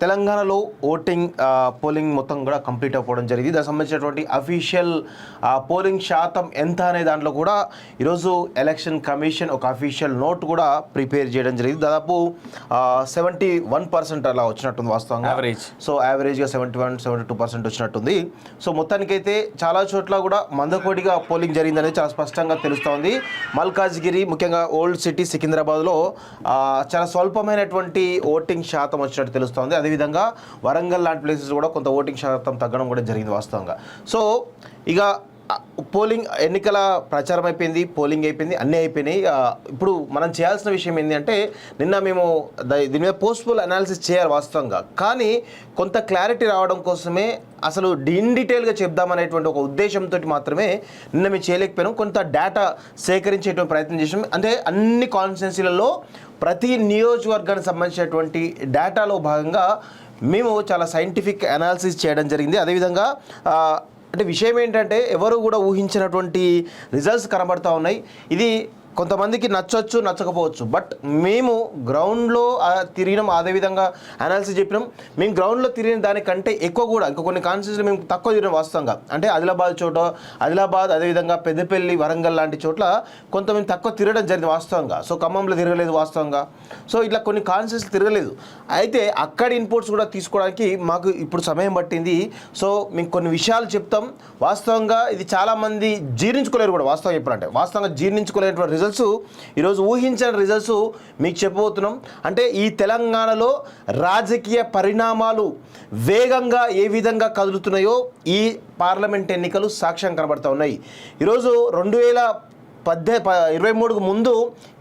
తెలంగాణలో పోలింగ్ మొత్తం కూడా కంప్లీట్ అయిపోవడం జరిగింది. దానికి సంబంధించినటువంటి అఫీషియల్ పోలింగ్ శాతం ఎంత అనే దాంట్లో కూడా ఈరోజు ఎలక్షన్ కమిషన్ ఒక అఫీషియల్ నోట్ కూడా ప్రిపేర్ చేయడం జరిగింది. దాదాపు 71% అలా వచ్చినట్టుంది వాస్తవంగా. సో యావరేజ్గా 71-72% వచ్చినట్టుంది. సో మొత్తానికైతే చాలా చోట్ల కూడా మందకోడిగా పోలింగ్ జరిగిందనేది చాలా స్పష్టంగా తెలుస్తోంది. మల్కాజ్గిరి, ముఖ్యంగా ఓల్డ్ సిటీ సికింద్రాబాద్లో చాలా స్వల్పమైనటువంటి ఓటింగ్ శాతం వచ్చినట్టు తెలుస్తోంది. అదేవిధంగా వరంగల్ లాంటి ప్లేసెస్ కూడా కొంత ఓటింగ్ శాతం తగ్గడం కూడా జరిగింది వాస్తవంగా. సో ఇక పోలింగ్ ఎన్నికల ప్రచారం అయిపోయింది, పోలింగ్ అయిపోయింది, అన్నీ అయిపోయినాయి. ఇప్పుడు మనం చేయాల్సిన విషయం ఏంటి అంటే, నిన్న మేము దీని మీద పోస్ట్పోల్ అనాలిసిస్ చేయాలి వాస్తవంగా. కానీ కొంత క్లారిటీ రావడం కోసమే అసలు ఇన్ డీటెయిల్గా చెప్దామనేటువంటి ఒక ఉద్దేశంతో మాత్రమే నిన్న మేము చేయలేకపోయినాం. కొంత డేటా సేకరించేటువంటి ప్రయత్నం చేసాం. అంటే అన్ని కాన్స్టిట్యున్సీలలో ప్రతి నియోజకవర్గానికి సంబంధించినటువంటి డేటాలో భాగంగా మేము చాలా సైంటిఫిక్ అనాలిసిస్ చేయడం జరిగింది. అదేవిధంగా అంటే విషయం ఏంటంటే, ఎవరు కూడా ఊహించినటువంటి రిజల్ట్స్ కనబడతా ఉన్నాయి. ఇది కొంతమందికి నచ్చవచ్చు, నచ్చకపోవచ్చు. బట్ మేము గ్రౌండ్లో తిరిగినాం, అదేవిధంగా అనాలిసిస్ చెప్పినాం. మేము గ్రౌండ్లో తిరిగిన దానికంటే ఎక్కువ కూడా ఇంకా కొన్ని కాన్స్టిట్యూన్సీలు మేము తక్కువ తిరిగినాం వాస్తవంగా. అంటే ఆదిలాబాద్ అదేవిధంగా పెద్దపల్లి, వరంగల్ లాంటి చోట్ల కొంత మేము తక్కువ తిరగడం జరిగింది వాస్తవంగా. సో ఖమ్మంలో తిరగలేదు వాస్తవంగా. సో ఇట్లా కొన్ని కాన్స్టిట్యూన్సీలు తిరగలేదు. అయితే అక్కడి ఇన్పుట్స్ కూడా తీసుకోవడానికి మాకు ఇప్పుడు సమయం పట్టింది. సో మేము కొన్ని విషయాలు చెప్తాం. వాస్తవంగా ఇది చాలామంది జీర్ణించుకోలేరు కూడా వాస్తవంగా. ఎప్పుడంటే వాస్తవంగా జీర్ణించుకోలేనటువంటి రిజల్ట్స్, ఈరోజు ఊహించిన రిజల్ట్స్ మీకు చెప్పబోతున్నాం. అంటే ఈ తెలంగాణలో రాజకీయ పరిణామాలు వేగంగా ఏ విధంగా కదులుతున్నాయో ఈ పార్లమెంట్ ఎన్నికలు సాక్ష్యం కనబడుతూ ఉన్నాయి. ఈరోజు 2023కు ముందు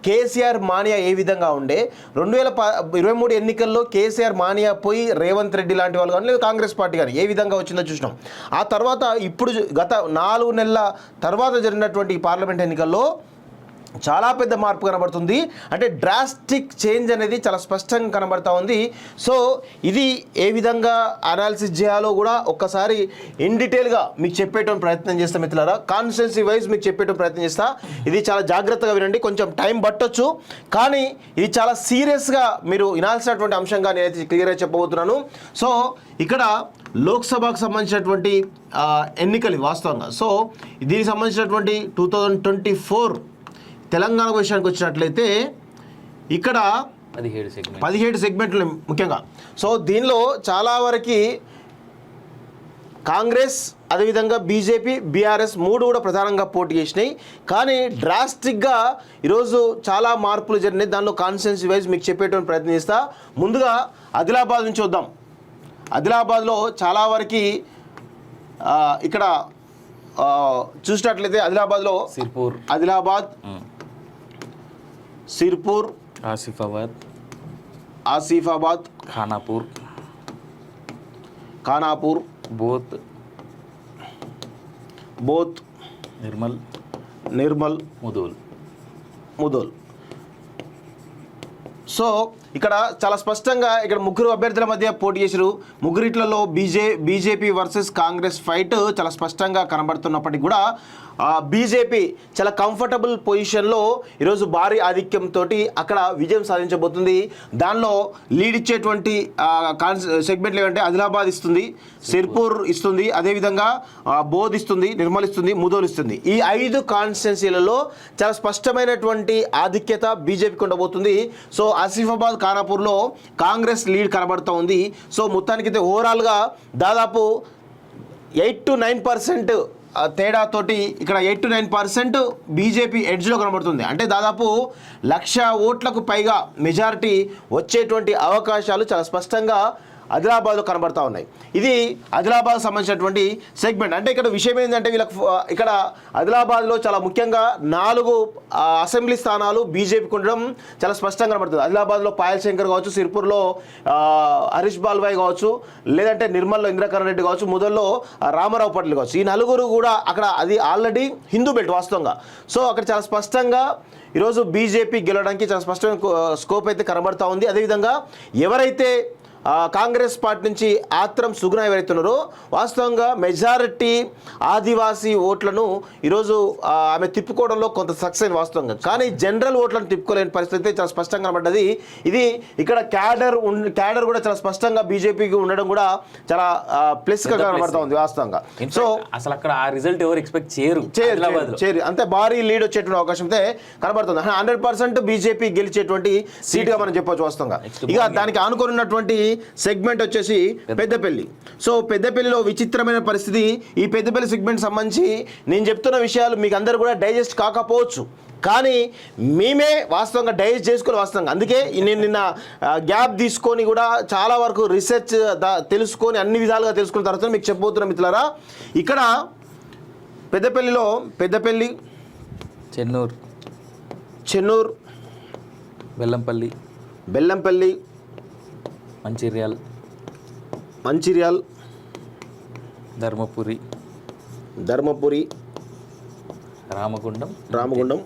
కేసీఆర్ మానియా ఏ విధంగా ఉండే, 2023 ఎన్నికల్లో కేసీఆర్ మానియా పోయి రేవంత్ రెడ్డి లాంటి వాళ్ళు కానీ లేదా కాంగ్రెస్ పార్టీ కానీ ఏ విధంగా వచ్చిందో చూసినాం. ఆ తర్వాత ఇప్పుడు గత 4 నెలల తర్వాత జరిగినటువంటి ఈ పార్లమెంట్ ఎన్నికల్లో చాలా పెద్ద మార్పు కనబడుతుంది. అంటే డ్రాస్టిక్ చేంజ్ అనేది చాలా స్పష్టంగా కనబడతా ఉంది. సో ఇది ఏ విధంగా అనాలిసిస్ చేయాలో కూడా ఒక్కసారి ఇన్ డీటెయిల్గా మీకు చెప్పేటువంటి ప్రయత్నం చేస్తాం మిత్రులారా. కాన్స్టిట్యున్సీ వైజ్ మీకు చెప్పేటువంటి ప్రయత్నం చేస్తా. ఇది చాలా జాగ్రత్తగా వినండి, కొంచెం టైం పట్టొచ్చు, కానీ ఇది చాలా సీరియస్గా మీరు వినాల్సినటువంటి అంశంగా నేనైతే క్లియర్గా చెప్పబోతున్నాను. సో ఇక్కడ లోక్సభకు సంబంధించినటువంటి ఎన్నికలు వాస్తవంగా. సో దీనికి సంబంధించినటువంటి 2024 తెలంగాణ విషయానికి వచ్చినట్లయితే ఇక్కడ 17 సెగ్మెంట్లు ముఖ్యంగా. సో దీనిలో చాలా వరకు కాంగ్రెస్, అదేవిధంగా బీజేపీ, బీఆర్ఎస్ 3 కూడా ప్రధానంగా పోటీ చేసినాయి. కానీ డ్రాస్టిక్గా ఈరోజు చాలా మార్పులు జరిగినాయి. దానిలో కాన్స్టిట్యున్సీ వైజ్ మీకు చెప్పేటువంటి ప్రయత్నం చేస్తా. ముందుగా ఆదిలాబాద్ నుంచి వద్దాం. ఆదిలాబాద్లో చాలా వరకు ఇక్కడ చూసినట్లయితే ఆదిలాబాద్లో సిర్పూర్, ఆసిఫాబాద్, ఖానాపూర్, బోత్, నిర్మల్, ముదోల్. సో ఇక్కడ చాలా స్పష్టంగా ఇక్కడ 3 అభ్యర్థుల మధ్య పోటీ చేశారు. ముగ్గురిట్లలో బీజేపీ వర్సెస్ కాంగ్రెస్ ఫైట్ చాలా స్పష్టంగా కనబడుతున్నప్పటికీ కూడా బీజేపీ చాలా కంఫర్టబుల్ పొజిషన్లో ఈరోజు భారీ ఆధిక్యంతో అక్కడ విజయం సాధించబోతుంది. దానిలో లీడ్ ఇచ్చేటువంటి సెగ్మెంట్లు ఏమంటే ఆదిలాబాద్ ఇస్తుంది, సిర్పూర్ ఇస్తుంది, అదేవిధంగా బోధ్ ఇస్తుంది, నిర్మల్ ఇస్తుంది, ముదోల్ ఇస్తుంది. ఈ 5 కాన్స్టిట్యున్సీలలో చాలా స్పష్టమైనటువంటి ఆధిక్యత బీజేపీకి ఉండబోతుంది. సో ఆసిఫాబాద్, ఖానాపూర్లో కాంగ్రెస్ లీడ్ కనబడుతూ ఉంది. సో మొత్తానికైతే ఓవరాల్గా దాదాపు 8-9% తేడాతోటి ఇక్కడ 8-9% బీజేపీ ఎడ్జ్లో కనబడుతుంది. అంటే దాదాపు 1,00,000 ఓట్లకు పైగా మెజారిటీ వచ్చేటువంటి అవకాశాలు చాలా స్పష్టంగా ఆదిలాబాద్లో కనబడతా ఉన్నాయి. ఇది ఆదిలాబాద్ సంబంధించినటువంటి సెగ్మెంట్. అంటే ఇక్కడ విషయం ఏంటంటే, వీళ్ళకి ఇక్కడ ఆదిలాబాద్లో చాలా ముఖ్యంగా 4 అసెంబ్లీ స్థానాలు బీజేపీకి ఉండడం చాలా స్పష్టంగా కనబడుతుంది. ఆదిలాబాద్లో పాయల్ శంకర్ కావచ్చు, సిర్పూర్లో హరీష్ బాల్వాయ్ కావచ్చు, లేదంటే నిర్మల్లో ఇంద్రకరణ్ రెడ్డి కావచ్చు, ముదల్లో రామారావు పటేల్ కావచ్చు. ఈ 4 కూడా అక్కడ అది ఆల్రెడీ హిందూ బెల్ట్ వాస్తవంగా. సో అక్కడ చాలా స్పష్టంగా ఈరోజు బీజేపీ గెలవడానికి చాలా స్పష్టమైన స్కోప్ అయితే కనబడతా ఉంది. అదేవిధంగా ఎవరైతే కాంగ్రెస్ పార్టీ నుంచి ఆత్రం సుగుణ ఎవరైతే ఉన్నారో వాస్తవంగా మెజారిటీ ఆదివాసీ ఓట్లను ఈరోజు ఆమె తిప్పుకోవడంలో కొంత సక్సెస్ అయిన వాస్తవంగా, కానీ జనరల్ ఓట్లను తిప్పుకోలేని పరిస్థితి అయితే చాలా స్పష్టంగా కనబడ్డది. ఇది ఇక్కడ క్యాడర్ కూడా చాలా స్పష్టంగా బీజేపీకి ఉండడం కూడా చాలా ప్లస్ గా కనబడతా ఉంది వాస్తవంగా. సో అసలు అక్కడ ఆ రిజల్ట్ ఎవరు ఎక్స్పెక్ట్ చేయరు, అంతే భారీ లీడ్ వచ్చేటువంటి అవకాశం అయితే కనబడుతుంది. 100% బీజేపీ గెలిచేటువంటి సీట్ గా మనం చెప్పొచ్చు వాస్తవంగా. ఇక దానికి ఆనుకొని ఉన్నటువంటి సెగ్మెంట్ వచ్చేసి పెద్దపల్లి. సో పెద్దపల్లిలో విచిత్రమైన పరిస్థితి. ఈ పెద్దపల్లి సెగ్మెంట్ సంబంధించి నేను చెప్తున్న విషయాలు మీకు అందరూ కూడా డైజెస్ట్ కాకపోవచ్చు, కానీ మేమే వాస్తవంగా డైజెస్ట్ చేసుకోవాలి వాస్తవంగా. అందుకే నేను నిన్న గ్యాప్ తీసుకొని కూడా చాలా వరకు రీసెర్చ్ తెలుసుకొని అన్ని విధాలుగా తెలుసుకున్న తర్వాత మీకు చెప్పబోతున్నా మిత్రులారా. ఇక్కడ పెద్దపల్లిలో పెద్దపల్లి, చెన్నూరు, బెల్లంపల్లి, మంచిర్యాల్, ధర్మపురి, రామగుండం,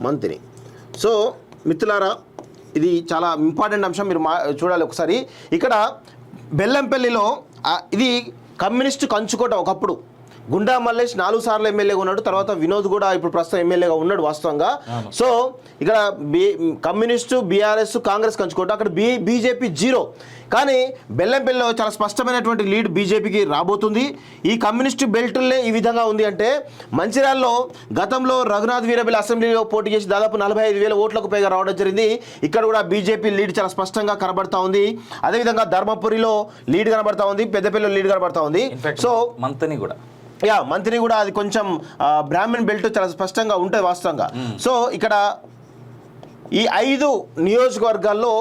మంతిని. సో మిత్రులారా, ఇది చాలా ఇంపార్టెంట్ అంశం, మీరు చూడాలి ఒకసారి. ఇక్కడ బెల్లంపల్లిలో ఇది కమ్యూనిస్టు కంచుకోట. ఒకప్పుడు గుండా మల్లేష్ 4 సార్లు ఎమ్మెల్యేగా ఉన్నాడు, తర్వాత వినోద్ కూడా ఇప్పుడు ప్రస్తుతం ఎమ్మెల్యేగా ఉన్నాడు వాస్తవంగా. సో ఇక్కడ కమ్యూనిస్టు, బీఆర్ఎస్, కాంగ్రెస్ కంచుకోట, అక్కడ బీజేపీ 0. కానీ బెల్లంపల్లిలో చాలా స్పష్టమైనటువంటి లీడ్ బీజేపీకి రాబోతుంది. ఈ కమ్యూనిస్టు బెల్టుల్లే ఈ విధంగా ఉంది అంటే, మంచిర్యాలలో గతంలో రఘునాథ్ వీరబెల్లి అసెంబ్లీలో పోటీ చేసి దాదాపు 45,000 ఓట్లకు పైగా రావడం జరిగింది. ఇక్కడ కూడా బీజేపీ లీడ్ చాలా స్పష్టంగా కనబడతా ఉంది. అదేవిధంగా ధర్మపురిలో లీడ్ కనబడతా ఉంది, పెద్దపల్లిలో లీడ్ కనబడతా ఉంది. సో మంత్రి కూడా అది కొంచెం బ్రాహ్మణ్ బెల్ట్ చాలా స్పష్టంగా ఉంటుంది వాస్తవంగా. సో ఇక్కడ ఈ 5 నియోజకవర్గాల్లో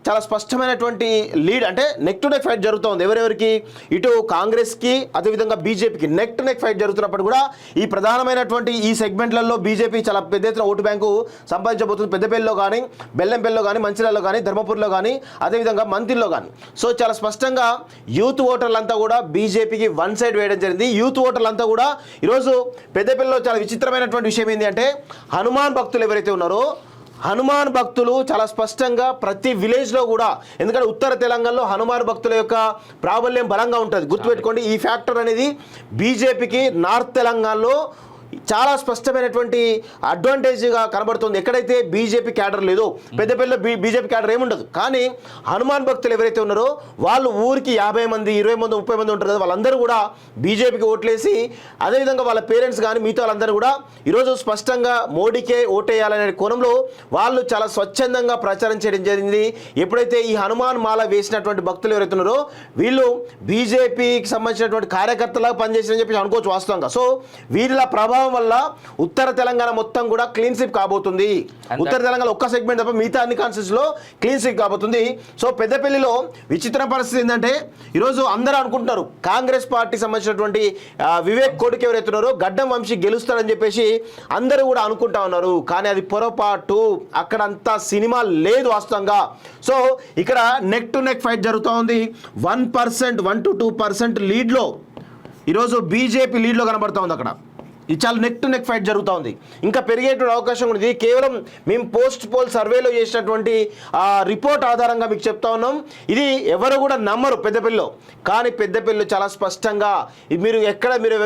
చాలా స్పష్టమైనటువంటి లీడ్, అంటే నెక్ టు నెక్ ఫైట్ జరుగుతుంది. ఎవరెవరికి? ఇటు కాంగ్రెస్కి, అదేవిధంగా బీజేపీకి నెక్ టు నెక్ ఫైట్ జరుగుతున్నప్పుడు కూడా ఈ ప్రధానమైనటువంటి ఈ సెగ్మెంట్లలో బీజేపీ చాలా పెద్ద ఎత్తున ఓటు బ్యాంకు సంపాదించబోతుంది. పెద్దపల్లిలో కానీ, బెల్లంపల్లిలో కానీ, మంచిర్యాలలో కానీ, ధర్మపురిలో కానీ, అదేవిధంగా మంత్రిలో కానీ. సో చాలా స్పష్టంగా యూత్ ఓటర్లంతా కూడా బీజేపీకి వన్ సైడ్ వేయడం జరిగింది. యూత్ ఓటర్లంతా కూడా ఈరోజు పెద్దపల్లిలో చాలా విచిత్రమైనటువంటి విషయం ఏంటి అంటే, హనుమాన్ భక్తులు ఎవరైతే ఉన్నారో, హనుమాన్ భక్తులు చాలా స్పష్టంగా ప్రతి విలేజ్లో కూడా, ఎందుకంటే ఉత్తర తెలంగాణలో హనుమాన్ భక్తుల యొక్క ప్రాబల్యం బలంగా ఉంటుంది. గుర్తుపెట్టుకోండి, ఈ ఫ్యాక్టర్ అనేది బీజేపీకి నార్త్ తెలంగాణలో చాలా స్పష్టమైనటువంటి అడ్వాంటేజ్గా కనబడుతుంది. ఎక్కడైతే బీజేపీ క్యాడర్ లేదో, పెద్దపల్లిలో బీజేపీ క్యాడర్ ఏముండదు, కానీ హనుమాన్ భక్తులు ఎవరైతే ఉన్నారో వాళ్ళు ఊరికి 50 మంది, 20 మంది, 30 మంది ఉంటారు కదా, వాళ్ళందరూ కూడా బీజేపీకి ఓట్లేసి, అదేవిధంగా వాళ్ళ పేరెంట్స్ కానీ మిగతా వాళ్ళందరూ కూడా ఈరోజు స్పష్టంగా మోడీకే ఓటేయాలనే కోణంలో వాళ్ళు చాలా స్వచ్ఛందంగా ప్రచారం చేయడం జరిగింది. ఎప్పుడైతే ఈ హనుమాన్ మాల వేసినటువంటి భక్తులు ఎవరైతే ఉన్నారో వీళ్ళు బీజేపీకి సంబంధించినటువంటి కార్యకర్తలాగా పనిచేసారని చెప్పి అనుకోవచ్చు వాస్తవంగా. సో వీళ్ళ ప్రభావం వల్ల ఉత్తర తెలంగాణ మొత్తం కూడా క్లీన్ స్వీప్ కాబోతుంది. ఉత్తర తెలంగాణ ఒక్క సెగ్మెంట్ తప్ప మిగతా అన్ని కాన్స్టిట్యూన్సీస్ లో క్లీన్ స్వీప్ కాబోతుంది. సో పెద్దపల్లిలో విచిత్ర పరిస్థితి ఏంటంటే, ఈరోజు అందరూ అనుకుంటున్నారు కాంగ్రెస్ పార్టీకి సంబంధించినటువంటి వివేక్ కొడుకు ఎవరైతున్నారో గడ్డం వంశీ గెలుస్తారని చెప్పేసి అందరూ కూడా అనుకుంటా ఉన్నారు, కానీ అది పొరపాటు. అక్కడంతా సినిమా లేదు వాస్తవంగా. సో ఇక్కడ నెక్ టు నెక్ ఫైట్ జరుగుతూ ఉంది. 1%, 1 to 2% లీడ్లో ఈరోజు బీజేపీ లీడ్లో కనబడుతూ ఉంది. అక్కడ ఇది చాలా నెక్ టు నెక్ ఫైట్ జరుగుతూ ఉంది. ఇంకా పెరిగేటువంటి అవకాశం ఉంది. కేవలం మేము పోస్ట్ పోల్ సర్వేలో చేసినటువంటి రిపోర్ట్ ఆధారంగా మీకు చెప్తా ఉన్నాం. ఇది ఎవరు కూడా నమ్మరు పెద్దపల్లిలో, కానీ పెద్దపల్లిలో చాలా స్పష్టంగా మీరు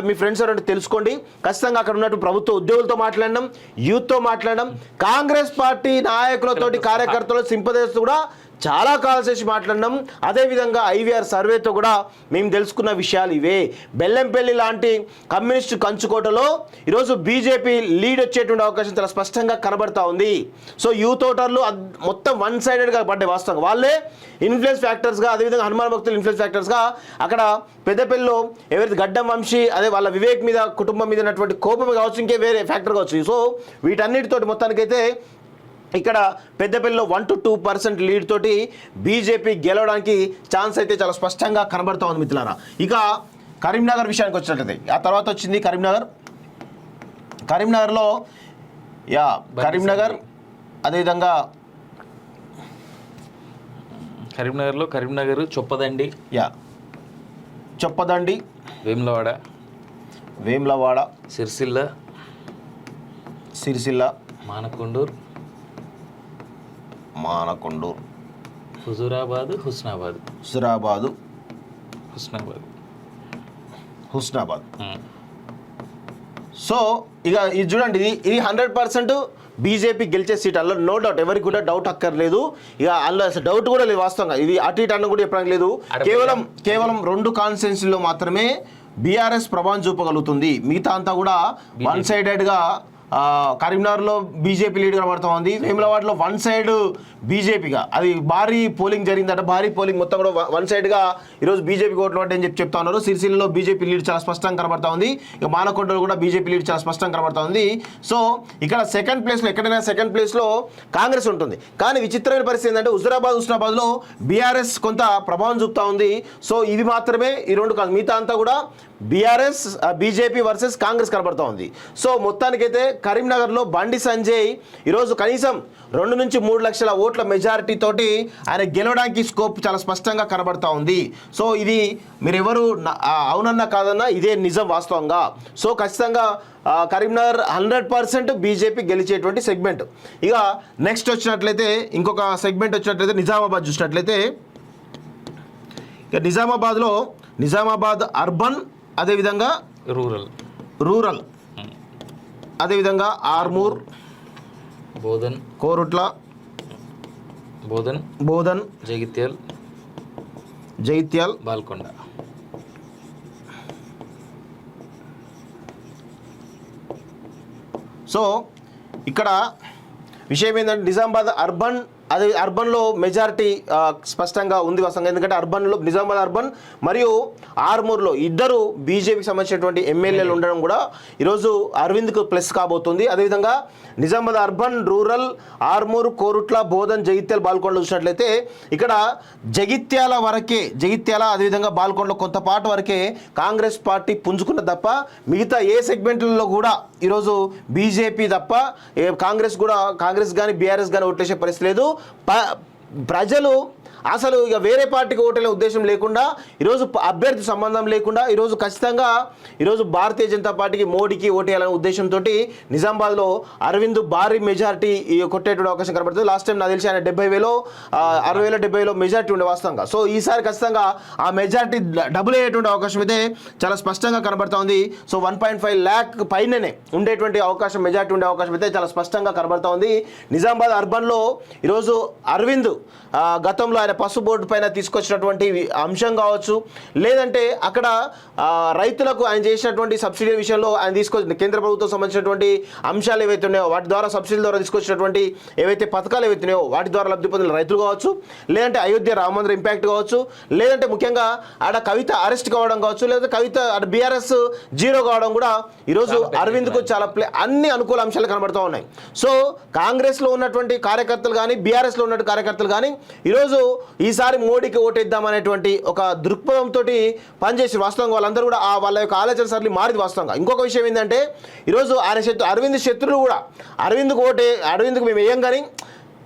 మీ ఫ్రెండ్స్ ఎవరంటే తెలుసుకోండి. ఖచ్చితంగా అక్కడ ఉన్నట్టు ప్రభుత్వ ఉద్యోగులతో మాట్లాడడం, యూత్తో మాట్లాడడం, కాంగ్రెస్ పార్టీ నాయకులతోటి, కార్యకర్తలు, సింపదర్స్ కూడా చాలా కాల్స్ చేసి మాట్లాడినాం. అదేవిధంగా ఐవీఆర్ సర్వేతో కూడా మేము తెలుసుకున్న విషయాలు ఇవే. బెల్లంపల్లి లాంటి కమ్యూనిస్టు కంచుకోటలో ఈరోజు బీజేపీ లీడ్ వచ్చేటువంటి అవకాశం చాలా స్పష్టంగా కనబడతా ఉంది. సో యూత్ ఓటర్లు మొత్తం వన్ సైడెడ్గా పడ్డాయి వాస్తవంగా. వాళ్ళే ఇన్ఫ్లుయెన్స్ ఫ్యాక్టర్స్గా, అదేవిధంగా హనుమాన్ భక్తులు ఇన్ఫ్లుయెన్స్ ఫ్యాక్టర్స్గా అక్కడ పెద్దపల్లిలో ఎవరైతే గడ్డం వంశీ, అదే వాళ్ళ వివేక్ మీద, కుటుంబం మీద ఉన్నటువంటి కోపం కావచ్చు, ఇంకే వేరే ఫ్యాక్టర్ కావచ్చు. సో వీటన్నిటితోటి మొత్తానికైతే ఇక్కడ పెద్దపల్లిలో 1 to 2% లీడ్ తోటి బీజేపీ గెలవడానికి ఛాన్స్ అయితే చాలా స్పష్టంగా కనబడతా ఉంది మిత్రులారా. ఇక కరీంనగర్ విషయానికి వచ్చినట్లయితే, ఆ తర్వాత వచ్చింది కరీంనగర్లో కరీంనగర్, అదేవిధంగా కరీంనగర్ చొప్పదండి, వేములవాడ, సిరిసిల్ల, మానకొండూరు, హుజూరాబాద్, హుస్నాబాద్. హుజురాబాదు, హుస్నాబాద్. హుస్నాబాద్. సో ఇక ఇది చూడండి, ఇది 100% బీజేపీ గెలిచే సీట్. అందులో నో డౌట్, ఎవరికి కూడా డౌట్ అక్కర్లేదు. ఇక అందులో అసలు డౌట్ కూడా లేదు వాస్తవంగా. ఇది అటు ఇటు అన్న కూడా చెప్పడానికి లేదు. కేవలం 2 కాన్స్టిట్యున్సీలో మాత్రమే బీఆర్ఎస్ ప్రభావం చూపగలుగుతుంది. మిగతా అంతా కూడా వన్ సైడెడ్గా కరీంనగర్లో బీజేపీ లీడ్ కనబడుతూ ఉంది. వేములవాడలో వన్ సైడ్ బీజేపీగా అది భారీ పోలింగ్ జరిగిందట. భారీ పోలింగ్ మొత్తం కూడా వన్ సైడ్గా ఈరోజు బీజేపీ ఓట్లు అని చెప్తా ఉన్నారు. సిరిసిల్లలో బీజేపీ లీడ్ చాలా స్పష్టంగా కనబడతా ఉంది. ఇక మానకొండలో కూడా బీజేపీ లీడ్ చాలా స్పష్టంగా కనబడతా ఉంది. సో ఇక్కడ సెకండ్ ప్లేస్లో, ఎక్కడైనా సెకండ్ ప్లేస్లో కాంగ్రెస్ ఉంటుంది. కానీ విచిత్రమైన పరిస్థితి ఏంటంటే హుస్నాబాద్లో బీఆర్ఎస్ కొంత ప్రభావం చూపుతా ఉంది. సో ఇది మాత్రమే ఈ 2 కాదు, మిగతా అంతా కూడా బీఆర్ఎస్ బీజేపీ వర్సెస్ కాంగ్రెస్ కనబడతా ఉంది. సో మొత్తానికైతే కరీంనగర్లో బండి సంజయ్ ఈరోజు కనీసం 2 నుంచి 3 లక్షల ఓట్ల మెజారిటీ తోటి ఆయన గెలవడానికి స్కోప్ చాలా స్పష్టంగా కనబడతా ఉంది. సో ఇది మీరెవరు అవునన్నా కాదన్నా ఇదే నిజం వాస్తవంగా. సో ఖచ్చితంగా కరీంనగర్ 100% బీజేపీ గెలిచేటువంటి సెగ్మెంట్. ఇక నెక్స్ట్ వచ్చినట్లయితే ఇంకొక సెగ్మెంట్ వచ్చినట్లయితే నిజామాబాద్ చూసినట్లయితే, ఇక నిజామాబాద్ అర్బన్, అదేవిధంగా రూరల్, అదేవిధంగా ఆర్మూర్, బోధన్, కోరుట్ల, బోధన్, జగిత్యాల్, బాల్కొండ. సో ఇక్కడ విషయం ఏంటంటే నిజామాబాద్ అర్బన్, అది అర్బన్లో మెజారిటీ స్పష్టంగా ఉంది వాస్తవంగా. ఎందుకంటే అర్బన్లో నిజామాబాద్ అర్బన్ మరియు ఆర్మూర్లో ఇద్దరు బీజేపీకి సంబంధించినటువంటి ఎమ్మెల్యేలు ఉండడం కూడా ఈరోజు అరవింద్కు ప్లస్ కాబోతుంది. అదేవిధంగా నిజామాబాద్ అర్బన్, రూరల్, ఆర్మూర్, కోరుట్ల, బోధన్, జగిత్యాల, బాల్కొండ చూసినట్లయితే ఇక్కడ జగిత్యాల అదేవిధంగా బాల్కొండలో కొంతపాటు వరకే కాంగ్రెస్ పార్టీ పుంజుకున్న తప్ప మిగతా ఏ సెగ్మెంట్లలో కూడా ఈరోజు బీజేపీ తప్ప కాంగ్రెస్ కానీ బీఆర్ఎస్ కానీ ఓట్లేసే పరిస్థితి లేదు. ప్రజలు అసలు ఇక వేరే పార్టీకి ఓటేలే ఉద్దేశం లేకుండా, ఈరోజు అభ్యర్థి సంబంధం లేకుండా ఈరోజు ఖచ్చితంగా ఈరోజు భారతీయ జనతా పార్టీకి, మోడీకి ఓటేయాలనే ఉద్దేశంతో నిజామాబాద్లో అరవింద్ భారీ మెజారిటీ కొట్టేటువంటి అవకాశం కనబడుతుంది. లాస్ట్ టైం నాకు తెలిసి ఆయన 70,000, 60,000, 70,000 మెజారిటీ ఉండే వాస్తవంగా. సో ఈసారి ఖచ్చితంగా ఆ మెజారిటీ డబుల్ అయ్యేటువంటి అవకాశం అయితే చాలా స్పష్టంగా కనబడతా ఉంది. సో 1.5 lakh పైననే ఉండేటువంటి అవకాశం, మెజారిటీ ఉండే అవకాశం అయితే చాలా స్పష్టంగా కనబడతా ఉంది. నిజామాబాద్ అర్బన్లో ఈరోజు అరవింద్ గతంలో ఆయన పసుపు బోర్డు పైన తీసుకొచ్చినటువంటి అంశం కావచ్చు, లేదంటే అక్కడ రైతులకు ఆయన చేసినటువంటి సబ్సిడీ విషయంలో ఆయన తీసుకొచ్చిన కేంద్ర ప్రభుత్వం సంబంధించినటువంటి అంశాలు ఏవైతే ఉన్నాయో వాటి ద్వారా సబ్సిడీ ద్వారా తీసుకొచ్చినటువంటి ఏవైతే పథకాలు ఏవైతే ఉన్నాయో వాటి ద్వారా లబ్ధి పొందిన రైతులు కావచ్చు, లేదంటే అయోధ్య రామ మందిర ఇంపాక్ట్ కావచ్చు, లేదంటే ముఖ్యంగా ఆడ కవిత అరెస్ట్ కావడం కావచ్చు, లేదంటే కవిత ఆడ బీఆర్ఎస్ 0 కావడం కూడా ఈరోజు అరవింద్కు చాలా అన్ని అనుకూల అంశాలు కనబడుతూ ఉన్నాయి. సో కాంగ్రెస్లో ఉన్నటువంటి కార్యకర్తలు కానీ బీఆర్ఎస్లో ఉన్నటువంటి కార్యకర్తలు కానీ ఈరోజు ఈసారి మోడీకి ఓటేద్దామనేటువంటి ఒక దృక్పథంతో పనిచేసి వాస్తవంగా వాళ్ళందరూ కూడా వాళ్ళ యొక్క ఆలోచన సరళి మారింది వాస్తవంగా. ఇంకొక విషయం ఏంటంటే ఈరోజు అరవింద్ శత్రులు కూడా అరవింద్కు మేము వేయం కానీ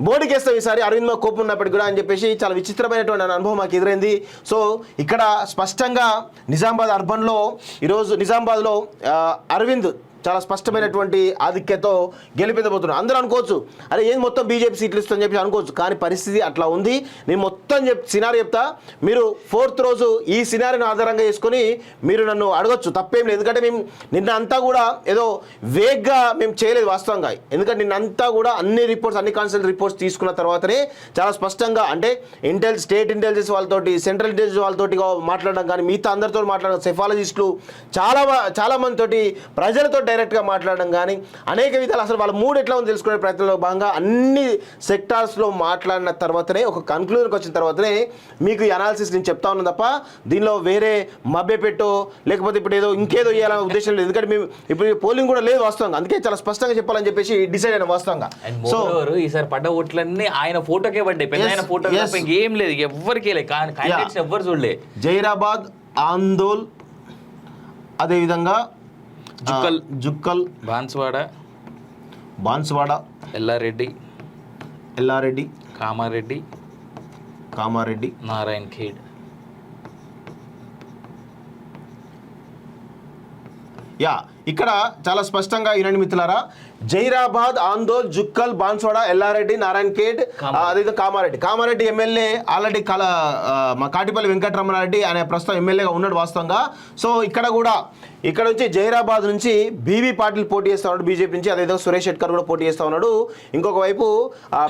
మోడీకి వేస్తాం ఈసారి, అరవింద్ మాకు కోపం ఉన్నప్పటికీ కూడా అని చెప్పేసి చాలా విచిత్రమైనటువంటి అనుభవం మాకు ఎదురైంది. సో ఇక్కడ స్పష్టంగా నిజామాబాద్ అర్బన్లో ఈరోజు నిజామాబాద్లో అరవింద్ చాలా స్పష్టమైనటువంటి ఆధిక్యతతో గెలిపించబోతున్నారు. అందరూ అనుకోవచ్చు అరే ఏం మొత్తం బీజేపీ సీట్లు ఇస్తుందని చెప్పి అనుకోవచ్చు, కానీ పరిస్థితి అట్లా ఉంది. నేను మొత్తం సినారీ చెప్తా, మీరు 4th రోజు ఈ సినారీని ఆధారంగా చేసుకొని మీరు నన్ను అడగొచ్చు, తప్పేం లేదు. ఎందుకంటే మేము నిన్న అంతా కూడా ఏదో వేగ్గా మేము చేయలేదు వాస్తవంగా. ఎందుకంటే నిన్నంతా కూడా అన్ని కాన్సల్టెంట్ రిపోర్ట్స్ తీసుకున్న తర్వాతనే చాలా స్పష్టంగా, అంటే స్టేట్ ఇంటెలిజెన్స్ వాళ్ళతోటి, సెంట్రల్ ఇంటెలిజెన్స్ వాళ్ళతోటి మాట్లాడడం కానీ, మిగతా అందరితో మాట్లాడడం, సెఫాలజిస్టులు చాలా మందితోటి, ప్రజలతో డైరెక్ట్గా మాట్లాడడం కానీ అనేక విధాలు అసలు వాళ్ళ మూడు ఎట్లా ఉంది తెలుసుకునే ప్రయత్నంలో భాగంగా అన్ని సెక్టార్స్లో మాట్లాడిన తర్వాతనే ఒక కన్క్లూజన్కి వచ్చిన తర్వాతనే మీకు ఈ అనాలిసిస్ నేను చెప్తా ఉన్నాను తప్ప దీనిలో వేరే మభ్యపెట్టో లేకపోతే ఇప్పుడు ఏదో ఇంకేదో చేయాలనే ఉద్దేశం లేదు. ఎందుకంటే మేము ఇప్పుడు పోలింగ్ కూడా లేదు వాస్తవంగా, అందుకే చాలా స్పష్టంగా చెప్పాలని చెప్పేసి డిసైడ్ అయిన వాస్తవంగా. సో ఈసారి పడ్డ ఓట్లన్నీ ఆయన ఫోటోకే పడ్డాయి, పెద్ద ఆయన ఫోటో ఏం లేదు, ఎవరికి లేదు, క్యాండిడేట్స్ ఎవ్వరు చూడలే. జైరాబాద్, ఆందోల్, అదేవిధంగా జుక్కల్, బాన్స్వాడ, ఎల్లారెడ్డి, కామారెడ్డి, నారాయణ్ ఖేడ్. యా ఇక్కడ చాలా స్పష్టంగా వినండి మిత్రులారా, జైరాబాద్, ఆందోళ్, జుక్కల్, బాన్స్వాడ, ఎల్లారెడ్డి, నారాయణ ఖేడ్, అదేవిధంగా కామారెడ్డి ఎమ్మెల్యే ఆల్రెడీ మా కాటిపల్లి వెంకటరమణారెడ్డి ఆయన ప్రస్తుతం ఎమ్మెల్యేగా ఉన్నాడు వాస్తవంగా. సో ఇక్కడ నుంచి జైరాబాద్ నుంచి బీవీ పాటిల్ పోటీ చేస్తా ఉన్నాడు బీజేపీ నుంచి, అదేవిధంగా సురేష్ షెట్కర్ కూడా పోటీ చేస్తా ఉన్నాడు. ఇంకొక వైపు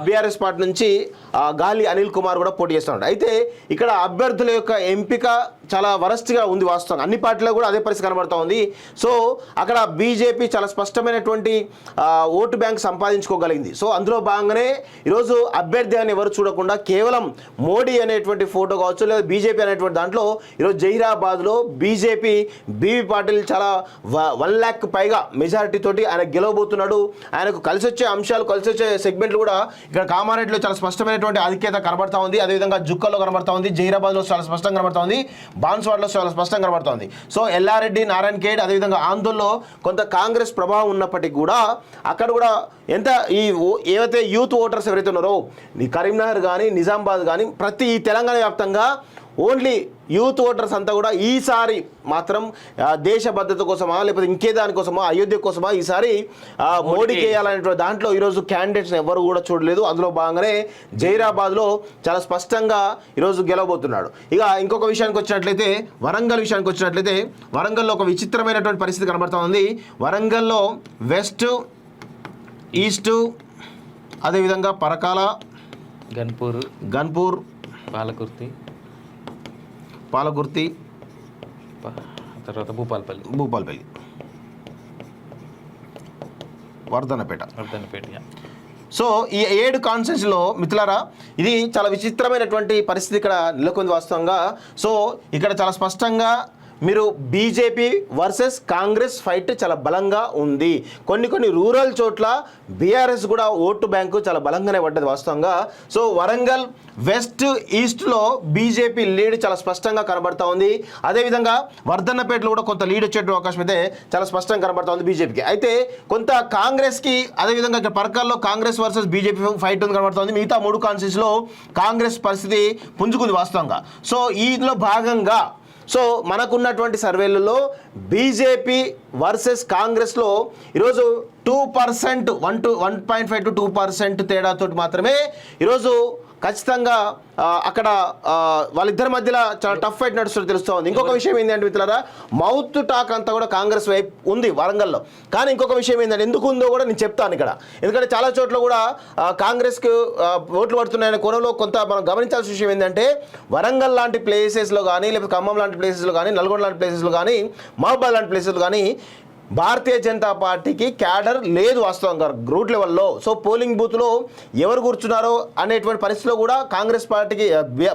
బీఆర్ఎస్ పార్టీ నుంచి గాలి అనిల్ కుమార్ కూడా పోటీ చేస్తా ఉన్నాడు. అయితే ఇక్కడ అభ్యర్థుల యొక్క ఎంపిక చాలా వరస్ట్గా ఉంది వాస్తవంగా, అన్ని పార్టీలో కూడా అదే పరిస్థితి కనబడతా ఉంది. సో అక్కడ బీజేపీ చాలా స్పష్టమైనటువంటి ఓటు బ్యాంక్ సంపాదించుకోగలిగింది. సో అందులో భాగంగానే ఈరోజు అభ్యర్థి అని ఎవరు చూడకుండా కేవలం మోడీ అనేటువంటి ఫోటో కావచ్చు, లేదా బీజేపీ అనేటువంటి దాంట్లో ఈరోజు జహీరాబాద్లో బీజేపీ బీవీ పాటిల్ చాలా 1 lakh పైగా మెజారిటీ తోటి ఆయన గెలవబోతున్నాడు. ఆయనకు కలిసి వచ్చే అంశాలు, కలిసి వచ్చే సెగ్మెంట్లు కూడా ఇక్కడ కామారెడ్డిలో చాలా స్పష్టమైనటువంటి ఆధిక్యత కనబడతా ఉంది, అదేవిధంగా జుక్కల్లో కనబడతా ఉంది, జహీరాబాద్లో చాలా స్పష్టంగా కనబడతా ఉంది, బాన్స్వాడలో చాలా స్పష్టంగా కనబడతా ఉంది. సో ఎల్లారెడ్డి, నారాయణ ఖేడ్, అదేవిధంగా ఆందోళనలో కొంత కాంగ్రెస్ ప్రభావం ఉన్నప్పటికీ కూడా అక్కడ కూడా ఎంత ఏవైతే యూత్ ఓటర్స్ ఎవరైతే ఉన్నారో కరీంనగర్ కానీ, నిజామాబాద్ కానీ, ప్రతి ఈ తెలంగాణ వ్యాప్తంగా ఓన్లీ యూత్ ఓటర్స్ అంతా కూడా ఈసారి మాత్రం దేశ భద్రత కోసమా, లేకపోతే ఇంకే దానికోసమా, అయోధ్య కోసమా ఈసారి మోడీకి వేయాలనేటువంటి దాంట్లో ఈరోజు క్యాండిడేట్స్ ఎవరు కూడా చూడలేదు. అందులో భాగంగానే జహీరాబాద్లో చాలా స్పష్టంగా ఈరోజు గెలవబోతున్నాడు. ఇక ఇంకొక విషయానికి వచ్చినట్లయితే, వరంగల్ విషయానికి వచ్చినట్లయితే, వరంగల్లో ఒక విచిత్రమైనటువంటి పరిస్థితి కనబడతా ఉంది. వరంగల్లో వెస్ట్, ఈస్టు, అదేవిధంగా పరకాల, గన్పూర్, పాలకుర్తి, తర్వాత భూపాల్పల్లి, వర్ధన్నపేట. సో ఈ 7 కాన్స్టిట్యూన్సీలో మిత్రులారా ఇది చాలా విచిత్రమైనటువంటి పరిస్థితి ఇక్కడ నెలకొంది వాస్తవంగా. సో ఇక్కడ చాలా స్పష్టంగా మీరు బీజేపీ వర్సెస్ కాంగ్రెస్ ఫైట్ చాలా బలంగా ఉంది. కొన్ని రూరల్ చోట్ల బీఆర్ఎస్ కూడా ఓటు బ్యాంకు చాలా బలంగానే పడ్డది వాస్తవంగా. సో వరంగల్ వెస్ట్, ఈస్ట్లో బీజేపీ లీడ్ చాలా స్పష్టంగా కనబడతా ఉంది. అదేవిధంగా వర్ధన్నపేటలో కూడా కొంత లీడ్ వచ్చే అవకాశం అయితే చాలా స్పష్టంగా కనబడతా ఉంది బీజేపీకి. అయితే కొంత కాంగ్రెస్కి, అదేవిధంగా ఇక్కడ పరకాల్లో కాంగ్రెస్ వర్సెస్ బీజేపీ ఫైట్ ఉంది కనబడతా ఉంది. మిగతా 3 కాన్స్టిట్యూన్సీలో కాంగ్రెస్ పరిస్థితి పుంజుకుంది వాస్తవంగా. సో ఇందులో భాగంగా సో మనకున్నటువంటి సర్వేలలో బీజేపీ వర్సెస్ కాంగ్రెస్లో ఈరోజు 2%, 1.5 to 2% తేడాతోటి మాత్రమే ఈరోజు ఖచ్చితంగా అక్కడ వాళ్ళిద్దరి మధ్యలో చాలా టఫ్ ఫైట్ నడుస్తుంది తెలుస్తూ ఉంది. ఇంకొక విషయం ఏంటంటే మిత్రులారా, మౌత్ టాక్ అంతా కూడా కాంగ్రెస్ వైపు ఉంది వరంగల్లో. కానీ ఇంకొక విషయం ఏంటంటే ఎందుకు ఉందో కూడా నేను చెప్తాను ఇక్కడ. ఎందుకంటే చాలా చోట్ల కూడా కాంగ్రెస్కి ఓట్లు పడుతున్నాయనే కోణంలో కొంత మనం గమనించాల్సిన విషయం ఏంటంటే, వరంగల్ లాంటి ప్లేసెస్లో కానీ, లేకపోతే ఖమ్మం లాంటి ప్లేసెస్లో కానీ, నల్గొండ లాంటి ప్లేసెస్లో కానీ, మహబూబాద్ లాంటి ప్లేసెస్లో కానీ భారతీయ జనతా పార్టీకి క్యాడర్ లేదు వాస్తవంగా రూట్ లెవెల్లో. సో పోలింగ్ బూత్లో ఎవరు కూర్చున్నారో అనేటువంటి పరిస్థితిలో కూడా కాంగ్రెస్ పార్టీకి,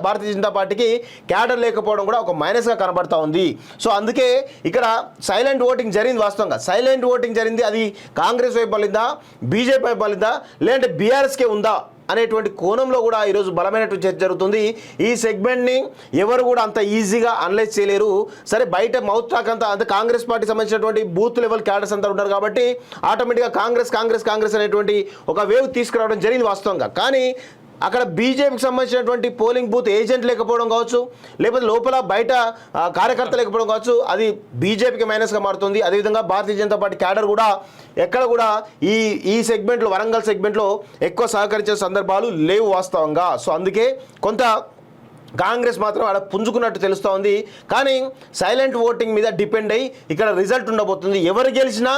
భారతీయ జనతా పార్టీకి క్యాడర్ లేకపోవడం కూడా ఒక మైనస్గా కనబడతా ఉంది. సో అందుకే ఇక్కడ సైలెంట్ ఓటింగ్ జరిగింది వాస్తవంగా. సైలెంట్ ఓటింగ్ జరిగింది, అది కాంగ్రెస్ వైపు పలిందా, బీజేపీ వైపు పలిందా, లేదంటే బీఆర్ఎస్కే ఉందా అనేటువంటి కోణంలో కూడా ఈరోజు బలమైనటువంటి చర్చ జరుగుతుంది. ఈ సెగ్మెంట్ని ఎవరు కూడా అంత ఈజీగా అనలైజ్ చేయలేరు. సరే బయట మౌత్ టాక్ అంతా కాంగ్రెస్ పార్టీ సంబంధించినటువంటి బూత్ లెవెల్ క్యాడర్స్ అంతా ఉంటారు కాబట్టి ఆటోమేటిక్గా కాంగ్రెస్ అనేటువంటి ఒక వేవ్ తీసుకురావడం జరిగింది వాస్తవంగా. కానీ అక్కడ బీజేపీకి సంబంధించినటువంటి పోలింగ్ బూత్ ఏజెంట్ లేకపోవడం కావచ్చు, లేకపోతే లోపల బయట కార్యకర్త లేకపోవడం కావచ్చు, బీజేపీకి మైనస్గా మారుతుంది. అదేవిధంగా భారతీయ జనతా పార్టీ క్యాడర్ కూడా ఎక్కడ కూడా ఈ సెగ్మెంట్లో, వరంగల్ సెగ్మెంట్లో ఎక్కువ సహకరించే సందర్భాలు లేవు వాస్తవంగా. సో అందుకే కొంత కాంగ్రెస్ మాత్రం అక్కడ పుంజుకున్నట్టు తెలుస్తూ ఉంది. కానీ సైలెంట్ ఓటింగ్ మీద డిపెండ్ అయ్యి ఇక్కడ రిజల్ట్ ఉండబోతుంది. ఎవరు గెలిచినా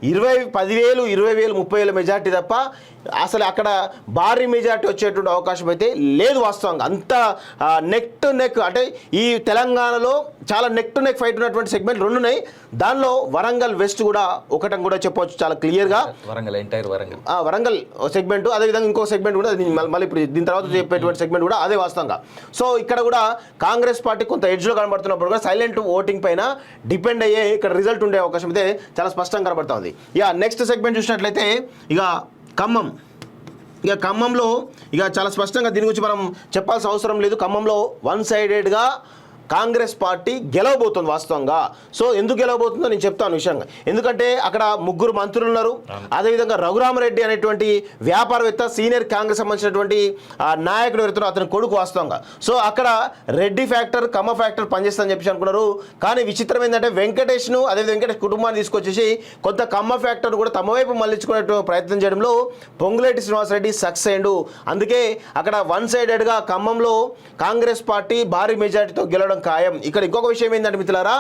10,000, 20,000, 30,000 మెజార్టీ తప్ప అసలు అక్కడ భారీ మెజార్టీ వచ్చేటువంటి అవకాశం అయితే లేదు వాస్తవంగా. అంత నెక్ టు నెక్, అంటే ఈ తెలంగాణలో చాలా నెక్ టు నెక్ ఫైట్ ఉన్నటువంటి సెగ్మెంట్ 2 ఉన్నాయి. దానిలో వరంగల్ వెస్ట్ కూడా ఒకటం కూడా చెప్పవచ్చు చాలా క్లియర్గా. వరంగల్ సెగ్మెంట్, అదేవిధంగా ఇంకో సెగ్మెంట్ కూడా మళ్ళీ ఇప్పుడు దీని తర్వాత చెప్పేటువంటి సెగ్మెంట్ కూడా అదే వాస్తవంగా. సో ఇక్కడ కూడా కాంగ్రెస్ పార్టీ కొంత ఎడ్జ్లో కనబడుతున్నప్పుడు కూడా సైలెంట్ ఓటింగ్ పైన డిపెండ్ అయ్యే ఇక్కడ రిజల్ట్ ఉండే అవకాశం అయితే చాలా స్పష్టంగా కనబడుతుంది. నెక్స్ట్ సెగ్మెంట్ చూసినట్లయితే ఇక ఖమ్మంలో చాలా స్పష్టంగా దీని గురించి మనం చెప్పాల్సిన అవసరం లేదు. ఖమ్మంలో 1 సైడెడ్గా కాంగ్రెస్ పార్టీ గెలవబోతుంది వాస్తవంగా. సో ఎందుకు గెలవబోతుందో నేను చెప్తాను విషయంగా. ఎందుకంటే అక్కడ 3 మంత్రులు ఉన్నారు. అదేవిధంగా రఘురామరెడ్డి అనేటువంటి వ్యాపారవేత్త సీనియర్ కాంగ్రెస్ సంబంధించినటువంటి నాయకుడు ఎవరుతారో అతని కొడుకు వాస్తవంగా. సో అక్కడ రెడ్డి ఫ్యాక్టర్ కమ్మ ఫ్యాక్టర్ పనిచేస్తుందని చెప్పేసి అనుకున్నారు. కానీ విచిత్రం ఏంటంటే వెంకటేష్ను అదే వెంకటేష్ కుటుంబాన్ని తీసుకొచ్చేసి కొంత కమ్మ ఫ్యాక్టర్ కూడా తమ వైపు మళ్ళించుకునే ప్రయత్నం చేయడంలో పొంగులేటి శ్రీనివాసరెడ్డి సక్సెస్ అయ్యిండు. అందుకే అక్కడ వన్ సైడెడ్గా ఖమ్మంలో కాంగ్రెస్ పార్టీ భారీ మెజారిటీతో గెలవడం ఖాయం. ఇక్కడ ఇంకొక విషయం ఏంటంటే మిత్రులారా,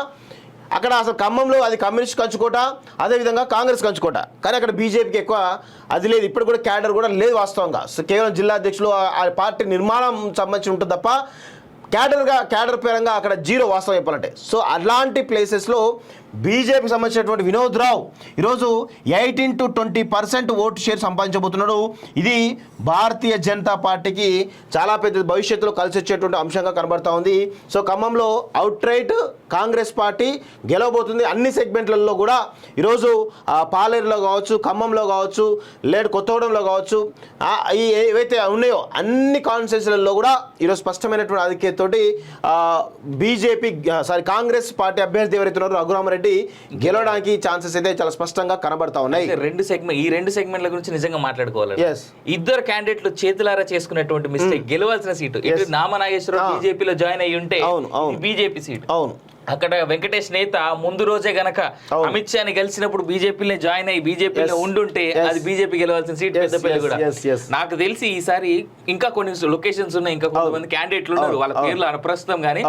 అక్కడ అసలు ఖమ్మంలో అది కమ్యూనిస్ట్ కంచుకోట, అదేవిధంగా కాంగ్రెస్ కంచుకోట. కానీ అక్కడ బీజేపీకి ఎక్కువ అది లేదు. ఇప్పుడు కూడా క్యాడర్ కూడా లేదు వాస్తవంగా. సో కేవలం జిల్లా అధ్యక్షులు ఆ పార్టీ నిర్మాణం సంబంధించి ఉంటుంది తప్ప క్యాడర్ పరంగా అక్కడ జీరో వాస్తవం చెప్పాలంటే. సో అలాంటి ప్లేసెస్లో బీజేపీకి సంబంధించినటువంటి వినోద్ రావు ఈరోజు 18 to 20% ఓటు షేర్ సంపాదించబోతున్నాడు. ఇది భారతీయ జనతా పార్టీకి చాలా పెద్ద భవిష్యత్తులో కలిసి వచ్చేటువంటి అంశంగా కనబడతా ఉంది. సో ఖమ్మంలో అవుట్ రైట్ కాంగ్రెస్ పార్టీ గెలవబోతుంది. అన్ని సెగ్మెంట్లలో కూడా ఈరోజు పాలేరులో కావచ్చు, ఖమ్మంలో కావచ్చు, లేడు కొత్తగూడెంలో కావచ్చు, ఈ ఏవైతే ఉన్నాయో అన్ని కాన్స్టిట్యూన్సీలలో కూడా ఈరోజు స్పష్టమైనటువంటి ఆధిక్యతతోటి కాంగ్రెస్ పార్టీ అభ్యర్థి ఎవరైతే ఉన్నారో రఘురామరెడ్డి గెలవడానికి ఛాన్సెస్ అయితే చాలా స్పష్టంగా కనబడతా ఉన్నాయి. ఈ రెండు సెగ్మెంట్ల గురించి నిజంగా మాట్లాడుకోవాలి. ఇద్దరు క్యాండిడేట్లు చేతులారా చేసుకున్నటువంటి మిస్టేక్. గెలవాల్సిన సీటు ఇటు నామనాగేశ్వరరావు బీజేపీలో జాయిన్ అయ్యి ఉంటే బీజేపీ సీట్, అవును అక్కడ వెంకటేష్ నేత ముందు రోజే గనక అమిత్ షాని కలిసినప్పుడు బీజేపీలో జాయిన్ అయ్యి బీజేపీలో ఉండుంటే అది బీజేపీ గెలవాల్సిన సీట్. పెద్దపల్లి కూడా నాకు తెలిసి ఈసారి ఇంకా కొన్ని లొకేషన్స్ ఉన్నాయి, ఇంకా కొంతమంది క్యాండిడేట్లు ఉన్నారు, వాళ్ళ పేర్లు అనప్రస్తుతం కానీ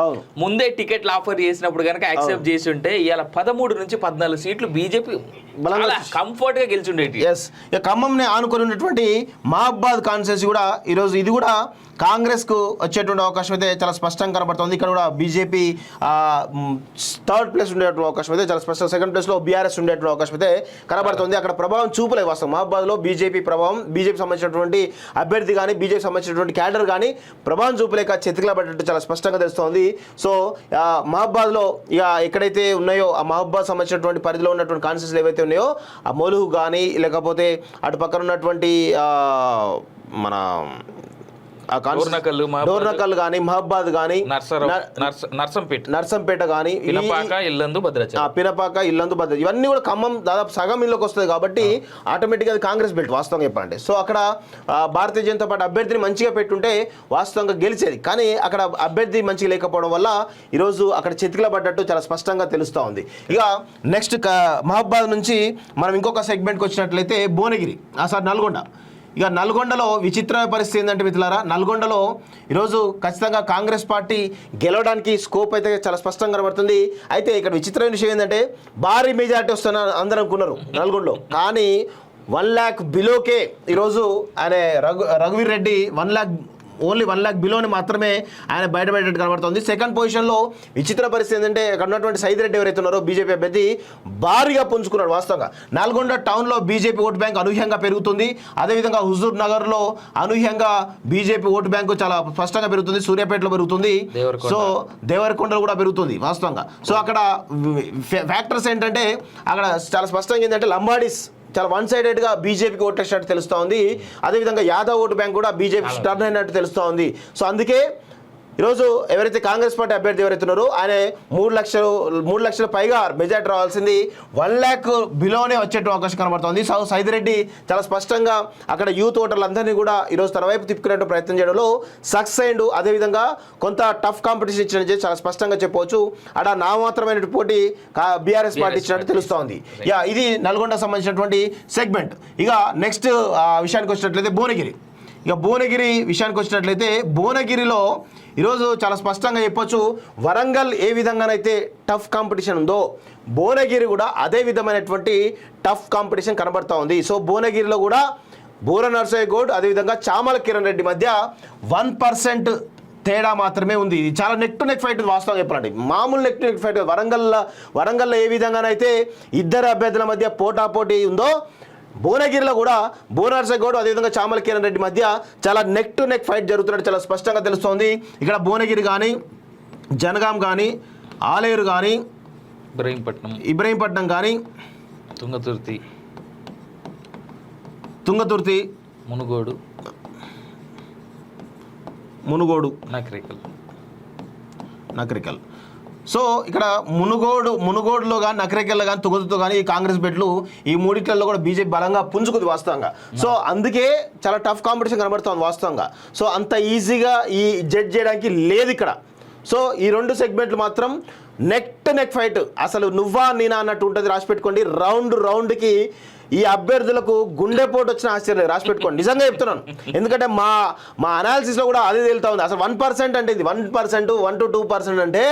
ముందే టికెట్లు ఆఫర్ చేసినప్పుడు కనుక యాక్సెప్ట్ చేసి ఉంటే ఇవాళ 13 నుంచి 14 సీట్లు బీజేపీ కంఫర్ట్ గా గెలిచిండేటి. ఖమ్మంని ఆనుకొని ఉన్నటువంటి మహబాద్ కాన్స్టిట్యూన్సీ కూడా ఈరోజు ఇది కూడా కాంగ్రెస్ కు వచ్చేటువంటి అవకాశం అయితే చాలా స్పష్టంగా కనబడుతుంది. ఇక్కడ కూడా బీజేపీ 3rd ప్లేస్ ఉండేటువంటి అవకాశం అయితే చాలా స్పష్టంగా, 2nd ప్లేస్లో బీఆర్ఎస్ ఉండేటువంటి అవకాశం అయితే కనబడుతుంది. అక్కడ ప్రభావం చూపలేదు వాస్తవం. మహబాద్లో బీజేపీ ప్రభావం, బీజేపీ సంబంధించినటువంటి అభ్యర్థి కానీ బీజేపీ సంబంధించినటువంటి క్యాడర్ కానీ ప్రభావం చూపలేక చెతికిలా పడ్డట్టు చాలా స్పష్టంగా తెలుస్తోంది. సో మహబాద్లో ఇక ఎక్కడైతే ఉన్నాయో ఆ మహబాద్ సంబంధించినటువంటి పరిధిలో ఉన్నటువంటి కాన్స్టిట్యూన్సీలు ఏవైతే ఉన్నాయో ఆ మొలుగు కానీ లేకపోతే అటు పక్కన ఉన్నటువంటి మన డోర్నకల్ కానీ మహబాద్ కానీ నర్సంపేట కానీ పినపాక ఇల్లందు భద్రాచలం ఇవన్నీ కూడా ఖమ్మం దాదాపు సగం ఇళ్ళకి వస్తుంది కాబట్టి ఆటోమేటిక్గా అది కాంగ్రెస్ బెల్ట్ వాస్తవంగా చెప్పాలంటే. సో అక్కడ భారతీయ జనతా పార్టీ అభ్యర్థిని మంచిగా పెట్టుంటే వాస్తవంగా గెలిచేది. కానీ అక్కడ అభ్యర్థి మంచిగా లేకపోవడం వల్ల ఈరోజు అక్కడ చెతికిల పడ్డట్టు చాలా స్పష్టంగా తెలుస్తూ ఉంది. ఇక నెక్స్ట్ మహబాద్ నుంచి మనం ఇంకొక సెగ్మెంట్కి వచ్చినట్లయితే భువనగిరి, నల్గొండ. ఇక నల్గొండలో విచిత్రమైన పరిస్థితి ఏంటంటే మిత్రులారా, నల్గొండలో ఈరోజు ఖచ్చితంగా కాంగ్రెస్ పార్టీ గెలవడానికి స్కోప్ అయితే చాలా స్పష్టంగా కనబడుతుంది. అయితే ఇక్కడ విచిత్రమైన విషయం ఏంటంటే భారీ మెజారిటీ వస్తున్న అందరూ అనుకున్నారు నల్గొండలో. కానీ 1 lakh బిలోకే ఈరోజు ఆయన రఘువీర్ రెడ్డి 1 lakh బిలోని మాత్రమే ఆయన బయటపడేటట్టు కనబడుతుంది. 2nd పొజిషన్లో విచిత్ర పరిస్థితి ఏంటంటే అక్కడ ఉన్నటువంటి సైదిరెడ్డి ఎవరైతే ఉన్నారో బీజేపీ అభ్యర్థి భారీగా పుంజుకున్నాడు. వాస్తవంగా నల్గొండ టౌన్లో బీజేపీ ఓటు బ్యాంక్ అనూహ్యంగా పెరుగుతుంది. అదేవిధంగా హుజూర్ నగర్లో అనూహ్యంగా బీజేపీ ఓటు బ్యాంకు చాలా స్పష్టంగా పెరుగుతుంది. సూర్యాపేటలో పెరుగుతుంది. సో దేవరకొండలో కూడా పెరుగుతుంది వాస్తవంగా. సో అక్కడ ఫ్యాక్టర్స్ ఏంటంటే అక్కడ చాలా స్పష్టంగా ఏంటంటే లంబాడీస్ చాలా వన్ సైడెడ్గా బీజేపీకి ఓటేసినట్టు తెలుస్తూ ఉంది. అదేవిధంగా యాదవ్ ఓటు బ్యాంక్ కూడా బీజేపీ టర్న్ అయినట్టు తెలుస్తూ ఉంది. సో అందుకే ఈరోజు ఎవరైతే కాంగ్రెస్ పార్టీ అభ్యర్థి ఎవరైతే ఉన్నారో ఆయన 3 లక్షల పైగా మెజార్టీ రావాల్సింది 1 lakh బిలోనే వచ్చేట అవకాశం కనబడుతుంది. సైదిరెడ్డి చాలా స్పష్టంగా అక్కడ యూత్ ఓటర్లందరినీ కూడా ఈరోజు తన వైపు తిప్పుకునే ప్రయత్నం చేయడంలో సక్సెస్ అయ్యిండు. అదేవిధంగా కొంత టఫ్ కాంపిటీషన్ ఇచ్చిన చాలా స్పష్టంగా చెప్పవచ్చు. అక్కడ నామాత్రమైన పోటీ బీఆర్ఎస్ పార్టీ ఇచ్చినట్టు తెలుస్తోంది. ఇది నల్గొండ సంబంధించినటువంటి సెగ్మెంట్. ఇక నెక్స్ట్ విషయానికి వచ్చినట్లయితే భువనగిరి విషయానికి వచ్చినట్లయితే భువనగిరిలో ఈరోజు చాలా స్పష్టంగా చెప్పొచ్చు. వరంగల్ ఏ విధంగానైతే టఫ్ కాంపిటీషన్ ఉందో భువనగిరి కూడా అదే విధమైనటువంటి టఫ్ కాంపిటీషన్ కనబడతా ఉంది. సో భువనగిరిలో కూడా బూర నర్సయ్య గౌడ్ అదేవిధంగా చామల కిరణ్ రెడ్డి మధ్య 1% తేడా మాత్రమే ఉంది. ఇది చాలా నెక్ టు నెక్ ఫైట్ వాస్తవం చెప్పాలండి. మామూలు నెక్ టు నెక్ ఫైట్ వరంగల్లో ఏ విధంగానైతే ఇద్దరు అభ్యర్థుల మధ్య పోటాపోటీ ఉందో భువనగిరిలో కూడా బూనర్సయ్య గౌడ్ అదేవిధంగా చామల కిరణ్ రెడ్డి మధ్య చాలా నెక్ టు నెక్ ఫైట్ జరుగుతున్నట్టు చాలా స్పష్టంగా తెలుస్తోంది. ఇక్కడ భువనగిరి కానీ జనగాం కానీ ఆలేరు కానీ ఇబ్రహీంపట్నం కానీ తుంగతుర్తి మునుగోడు నకరికల్. సో ఇక్కడ మునుగోడులో కానీ నకరికల్లో కానీ తుగతుతో కానీ ఈ కాంగ్రెస్ బెట్లు ఈ మూడిట్లలో కూడా బీజేపీ బలంగా పుంజుకుంది వాస్తవంగా. సో అందుకే చాలా టఫ్ కాంపిటీషన్ కనబడుతుంది వాస్తవంగా. సో అంత ఈజీగా ఈ జడ్జ్ చేయడానికి లేదు ఇక్కడ. సో ఈ 2 సెగ్మెంట్లు మాత్రం నెక్ ఫైట్, అసలు నువ్వా నేనా అన్నట్టు ఉంటుంది. రాసి పెట్టుకోండి, రౌండ్కి ఈ అభ్యర్థులకు గుండెపోటు వచ్చిన ఆశ్చర్యం లేదు, రాసి పెట్టుకోండి. నిజంగా చెప్తున్నాను, ఎందుకంటే మా అనాలిసిస్లో కూడా అదే తేలుతా ఉంది. అసలు 1% అంటే ఇది 1%, 1 to 2% అంటే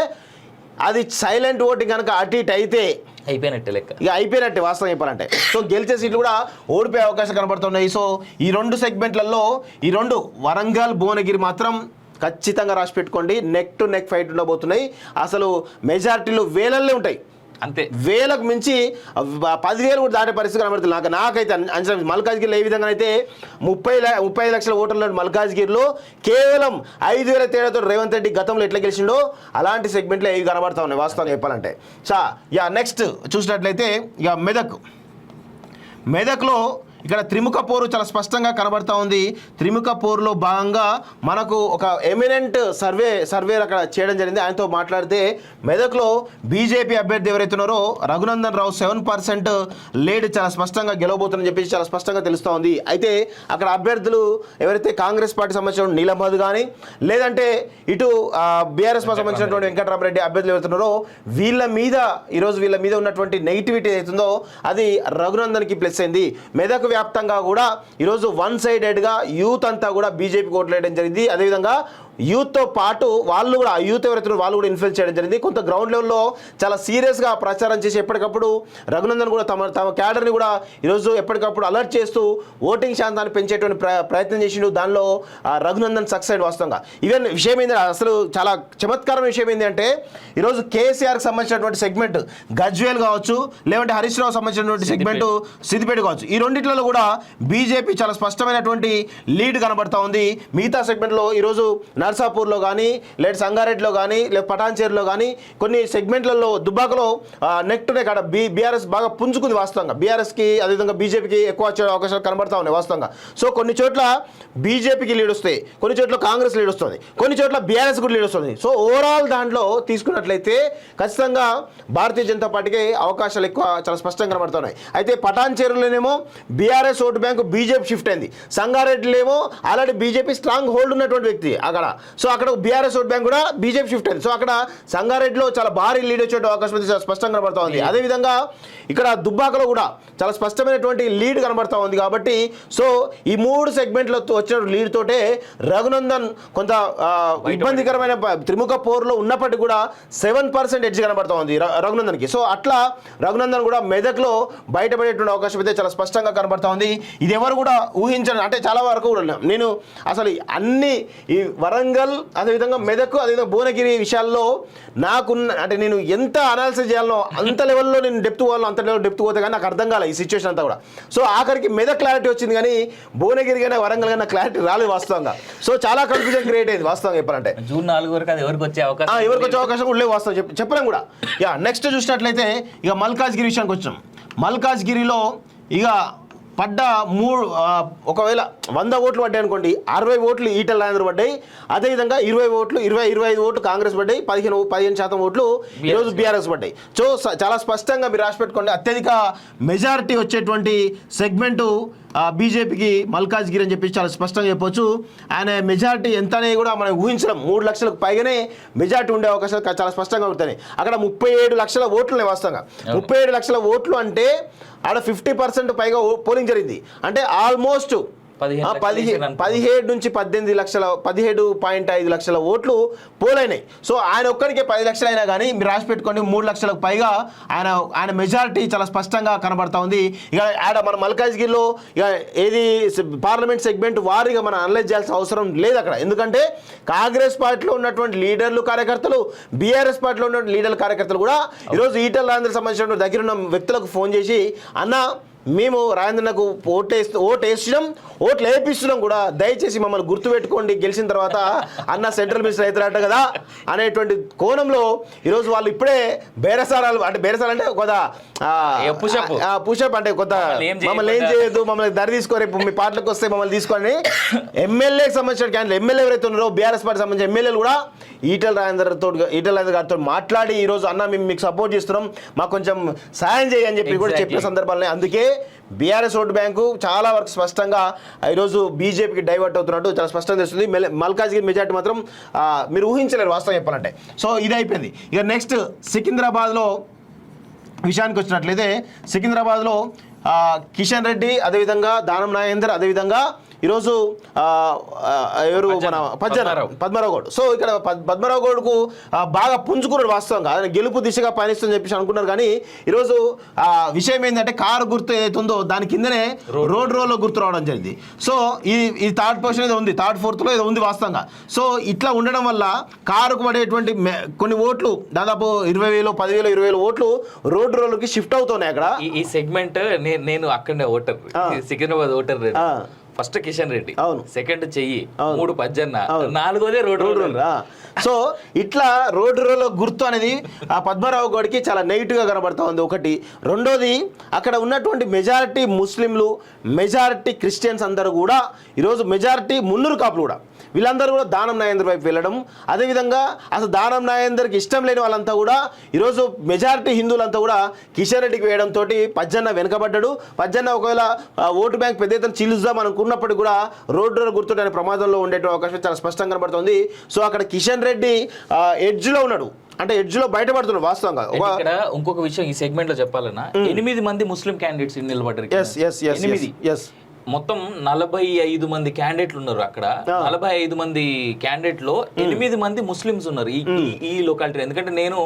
అది సైలెంట్ ఓటింగ్ కనుక అటు ఇటు అయితే అయిపోయినట్టే లెక్క, ఇక అయిపోయినట్టే వాస్తవం చెప్పాలంటే. సో గెలిచే సీట్లు కూడా ఓడిపోయే అవకాశం కనబడుతున్నాయి. సో ఈ 2 సెగ్మెంట్లలో ఈ 2 వరంగల్, భువనగిరి మాత్రం ఖచ్చితంగా రాసి పెట్టుకోండి, నెక్ టు నెక్ ఫైట్ ఉండబోతున్నాయి. అసలు మెజారిటీలు వేలల్లో ఉంటాయి, అంతే, వేలకు మించి 10,000 కూడా దాటే పరిస్థితి కనబడుతుంది. నాకైతే అంచనా. మల్కాజ్గిరిలో ఏ విధంగా అయితే 35 లక్షల ఓటర్లు మల్కాజ్గిరిలో కేవలం 5,000 తేడాతో రేవంత్ రెడ్డి గతంలో ఎట్లా గెలిచిండో అలాంటి సెగ్మెంట్లో ఏవి కనబడతా ఉన్నాయి వాస్తవంగా చెప్పాలంటే. నెక్స్ట్ చూసినట్లయితే ఇక మెదక్లో ఇక్కడ త్రిముఖ పోరు చాలా స్పష్టంగా కనబడతా ఉంది. త్రిముఖ పోరులో భాగంగా మనకు ఒక ఎమినెంట్ సర్వే అక్కడ చేయడం జరిగింది. ఆయనతో మాట్లాడితే మెదక్లో బీజేపీ అభ్యర్థి ఎవరైతే ఉన్నారో రఘునందన్ రావు 7% లీడ్ చాలా స్పష్టంగా గెలవబోతుందని చెప్పేసి చాలా స్పష్టంగా తెలుస్తూ ఉంది. అయితే అక్కడ అభ్యర్థులు ఎవరైతే కాంగ్రెస్ పార్టీ సంబంధించిన నీలమధు కానీ లేదంటే ఇటు బీఆర్ఎస్ సంబంధించినటువంటి వెంకటరామరెడ్డి అభ్యర్థులు ఎవరుతున్నారో వీళ్ళ మీద ఉన్నటువంటి నెగిటివిటీ అవుతుందో అది రఘునందన్కి ప్లస్ అయింది. మెదక్ వ్యాప్తంగా కూడా ఈరోజు 1 సైడెడ్గా యూత్ అంతా కూడా బీజేపీకి ఓట్లు వేయడం జరిగింది. అదేవిధంగా యూత్తో పాటు వాళ్ళు కూడా యూత్ ఎవరైతే వాళ్ళు కూడా ఇన్ఫ్లుయెన్స్ చేయడం జరిగింది. కొంత గ్రౌండ్ లెవెల్లో చాలా సీరియస్గా ప్రచారం చేసి ఎప్పటికప్పుడు రఘునందన్ కూడా తమ క్యాడర్ని కూడా ఈరోజు ఎప్పటికప్పుడు అలర్ట్ చేస్తూ ఓటింగ్ శాతాన్ని పెంచేటువంటి ప్రయత్నం చేసిండు. దానిలో రఘునందన్ సక్సెస్ అయ్యాడు వాస్తవంగా. ఈవెన్ విషయం ఏంటి, అసలు చాలా చమత్కారమైన విషయం ఏంటి అంటే ఈరోజు కేసీఆర్కి సంబంధించినటువంటి సెగ్మెంట్ గజ్వేల్ కావచ్చు, లేదంటే హరీష్ రావు సంబంధించినటువంటి సెగ్మెంట్ సిద్దిపేట కావచ్చు, ఈ రెండిట్లలో కూడా బీజేపీ చాలా స్పష్టమైనటువంటి లీడ్ కనబడతా ఉంది. మిగతా సెగ్మెంట్లో ఈరోజు నర్సాపూర్లో కానీ లేదా సంగారెడ్డిలో కానీ లేదా పటాన్చేరులో కానీ కొన్ని సెగ్మెంట్లలో దుబ్బాకలో నెక్ టు నెక్ బీఆర్ఎస్ బాగా పుంజుకుంది వాస్తవంగా. బీఆర్ఎస్కి అదేవిధంగా బీజేపీకి ఎక్కువ వచ్చే అవకాశాలు కనబడతా ఉన్నాయి వాస్తవంగా. సో కొన్ని చోట్ల బీజేపీకి లీడ్ వస్తాయి, కొన్ని చోట్ల కాంగ్రెస్ లీడ్ వస్తుంది, కొన్ని చోట్ల బీఆర్ఎస్ కూడా లీడ్ వస్తుంది. సో ఓవరాల్ దాంట్లో తీసుకున్నట్లయితే ఖచ్చితంగా భారతీయ జనతా పార్టీకి అవకాశాలు ఎక్కువ చాలా స్పష్టంగా కనబడుతున్నాయి. అయితే పటాన్చేరులోనేమో BRS vote bank BJP shift అయింది, సంగారెడ్డిలో ఏమో ఆల్రెడీ బీజేపీ స్ట్రాంగ్ హోల్డ్ ఉన్నటువంటి వ్యక్తి అక్కడ. సో అక్కడ బీఆర్ఎస్ ఓట్ బ్యాంక్ కూడా బీజేపీ షిఫ్ట్ అయింది. సో అక్కడ సంగారెడ్డిలో చాలా భారీ లీడ్ వచ్చే అవకాశం అయితే చాలా స్పష్టంగా కనబడతా ఉంది. అదేవిధంగా ఇక్కడ దుబ్బాకలో కూడా చాలా స్పష్టమైనటువంటి లీడ్ కనబడతా ఉంది. కాబట్టి సో ఈ 3 సెగ్మెంట్లతో వచ్చిన లీడ్ తోటే రఘునందన్ కొంత ఇబ్బందికరమైన త్రిముఖ పోరులో ఉన్నప్పటికీ కూడా 7% ఎడ్జ్ కనబడతా ఉంది రఘునందన్కి. సో అట్లా రఘునందన్ కూడా మెదక్లో బయటపడేటువంటి అవకాశం అయితే చాలా స్పష్టంగా కనబడతా ఉంది. ఇది ఎవరు కూడా ఊహించండి, అంటే చాలా వరకు కూడా నేను అసలు అన్ని ఈ వరంగల్ అదేవిధంగా మెదక్ అదేవిధంగా భువనగిరి విషయాల్లో అంటే నేను ఎంత అనాలిసిస్ చేయాలో అంత లెవెల్లో నేను డెప్త్ పోవాలో అంత లెవెల్ డెప్త్ పోతే కానీ నాకు అర్థం కాలే ఈ సిచ్యువేషన్ అంతా కూడా. సో ఆఖరికి మెదక్ క్లారిటీ వచ్చింది కానీ భువనగిరి కానీ వరంగల్ కానీ క్లారిటీ రాలేదు వాస్తవంగా. సో చాలా కన్ఫ్యూజన్ క్రియేట్ అయింది వాస్తవంగా చెప్పాలంటే. జూన్ 4 వరకు అది ఎవరికి వచ్చే అవకాశం కూడా లేదు వాస్తవం చెప్పలేం కూడా. నెక్స్ట్ చూసినట్లయితే ఇక మల్కాజ్గిరి విషయానికి వచ్చాం. మల్కాజ్గిరిలో ఇక పడ్డ ఒకవేళ 100 ఓట్లు పడ్డాయి అనుకోండి, 60 ఓట్లు ఈటల రాజేందర్ పడ్డాయి, అదేవిధంగా 25 ఓట్లు కాంగ్రెస్ పడ్డాయి, 15% ఓట్లు ఈరోజు బీఆర్ఎస్ పడ్డాయి. సో చాలా స్పష్టంగా మీరు రాసి పెట్టుకోండి, అత్యధిక మెజారిటీ వచ్చేటువంటి సెగ్మెంటు బీజేపీకి మల్కాజ్గిరి అని చెప్పి చాలా స్పష్టంగా చెప్పొచ్చు. ఆయన మెజారిటీ ఎంత అనేది కూడా మనం ఊహించడం, 3 లక్షలకు పైగానే మెజారిటీ ఉండే అవకాశాలు చాలా స్పష్టంగా ఉంటాయి. అక్కడ 37 లక్షల ఓట్లు వాస్తవంగా. 37 లక్షల ఓట్లు అంటే ఆడ 50% పైగా పోలింగ్ జరిగింది. అంటే ఆల్మోస్ట్ 17 నుంచి 18 లక్షల 17.5 లక్షల ఓట్లు పోలైనాయి. సో ఆయన ఒక్కడికే 10 లక్షలు అయినా కానీ మీరు రాసి పెట్టుకోండి 3 లక్షలకు పైగా ఆయన మెజారిటీ చాలా స్పష్టంగా కనబడతా ఉంది. ఇక ఆడ మన మల్కాజ్గిరిలో ఇక ఏది పార్లమెంట్ సెగ్మెంట్ వారిగా మనం అనలైజ్ చేయాల్సిన అవసరం లేదు అక్కడ. ఎందుకంటే కాంగ్రెస్ పార్టీలో ఉన్నటువంటి లీడర్లు కార్యకర్తలు, బీఆర్ఎస్ పార్టీలో ఉన్నటువంటి లీడర్లు కార్యకర్తలు కూడా ఈరోజు ఈటల రాజేందర్ సంబంధించిన దగ్గర ఉన్న వ్యక్తులకు ఫోన్ చేసి, అన్న మేము రాజేంద్రనకు ఓట్లు వేపిస్తున్నాం కూడా, దయచేసి మమ్మల్ని గుర్తుపెట్టుకోండి, గెలిచిన తర్వాత అన్న సెంట్రల్ మినిస్టర్ అవుతారట కదా అనేటువంటి కోణంలో ఈరోజు వాళ్ళు ఇప్పుడే బేరసారాలు అంటే కొంత పుషప్ అంటే కొంత మమ్మల్ని ఏం చేయొద్దు, మమ్మల్ని దరి తీసుకో, రేపు మీ పార్టీలకు వస్తే మమ్మల్ని తీసుకొని ఎమ్మెల్యేకి సంబంధించిన క్యాండిడేట్ ఎమ్మెల్యే ఎవరైతే ఉన్నారో బీఆర్ఎస్ పార్టీ సంబంధించిన ఎమ్మెల్యేలు కూడా ఈటెల రాజేందర్ గారితో మాట్లాడి ఈరోజు అన్న మేము మీకు సపోర్ట్ చేస్తున్నాం, మాకు కొంచెం సాయం చేయని చెప్పి కూడా చెప్పిన సందర్భాలనే. అందుకే బీఆర్ఎస్ ఓటు బ్యాంకు చాలా వరకు స్పష్టంగా ఈరోజు బీజేపీకి డైవర్ట్ అవుతున్నట్టు చాలా స్పష్టంగా తెలుస్తుంది. మల్కాజ్గిరి మెజార్టీ మాత్రం మీరు ఊహించలేరు వాస్తవం చెప్పాలంటే. సో ఇది అయిపోయింది. ఇక నెక్స్ట్ సికింద్రాబాద్లో విషయానికి వచ్చినట్లయితే సికింద్రాబాద్లో కిషన్ రెడ్డి, అదేవిధంగా దానం నాగేందర్, అదేవిధంగా ఈరోజు ఎవరు మన పద్మరావు గౌడ్. సో ఇక్కడ పద్మరావు గౌడ్కు బాగా పుంజుకున్నాడు వాస్తవంగా, ఆయన గెలుపు దిశగా పయనిస్తుందని చెప్పేసి అనుకున్నారు. కానీ ఈరోజు విషయం ఏంటంటే కారు గుర్తు ఏదైతుందో దాని కిందనే రోడ్లో గుర్తు రావడం జరిగింది. సో ఈ థర్డ్ పొజిషన్ ఏదో ఉంది, థర్డ్ ఫోర్త్లో ఏదో ఉంది వాస్తవంగా. సో ఇట్లా ఉండడం వల్ల కారుకు పడేటువంటి కొన్ని ఓట్లు దాదాపు 20,000, 10,000, 20,000 ఓట్లు రోడ్కి షిఫ్ట్ అవుతున్నాయి. అక్కడ ఈ సెగ్మెంట్ నేను అక్కడనే voter, Secunderabad voter. First Kishan Reddy, అవును, సెకండ్ చెయ్యి, 3 పజ్జన్న, 4వదే రోడ్. సో ఇట్లా రోడ్లో గుర్తు అనేది ఆ పద్మరావు గౌడ్కి చాలా నెగిటివ్గా కనబడతా ఉంది ఒకటి. రెండోది అక్కడ ఉన్నటువంటి మెజారిటీ ముస్లింలు, మెజారిటీ క్రిస్టియన్స్ అందరూ కూడా ఈరోజు మెజారిటీ మున్నూరు కాపులు కూడా వీళ్ళందరూ కూడా దానం నాగేందర్ వైపు వెళ్ళడం, అదేవిధంగా అసలు దానం నాగేందర్కి ఇష్టం లేని వాళ్ళంతా కూడా ఈరోజు మెజారిటీ హిందువులంతా కూడా కిషన్ రెడ్డికి వేయడంతో పజ్జన్న వెనకబడ్డాడు. పజ్జన్న ఒకవేళ ఓటు బ్యాంక్ పెద్ద ఎత్తున చీలుద్దాం అనుకున్నప్పటికీ కూడా రోడ్డు గుర్తుడనే ప్రమాదంలో ఉండే అవకాశం చాలా స్పష్టంగా కనబడుతుంది. సో అక్కడ కిషన్ రెడ్డి ఎడ్జ్లో ఉన్నాడు, అంటే ఎడ్జ్లో బయటపడుతున్నాడు వాస్తవంగా. ఇక్కడ ఇంకొక విషయం ఈ సెగ్మెంట్ లో చెప్పాలన్నా, 8 మంది ముస్లిం క్యాండిడేట్స్ నిలబడ్డారు. మొత్తం 45 మంది క్యాండిడేట్లు ఉన్నారు అక్కడ. 45 మంది క్యాండిడేట్ లో 8 మంది ముస్లిమ్స్ ఉన్నారు ఈ లొకాలిటీ. ఎందుకంటే నేను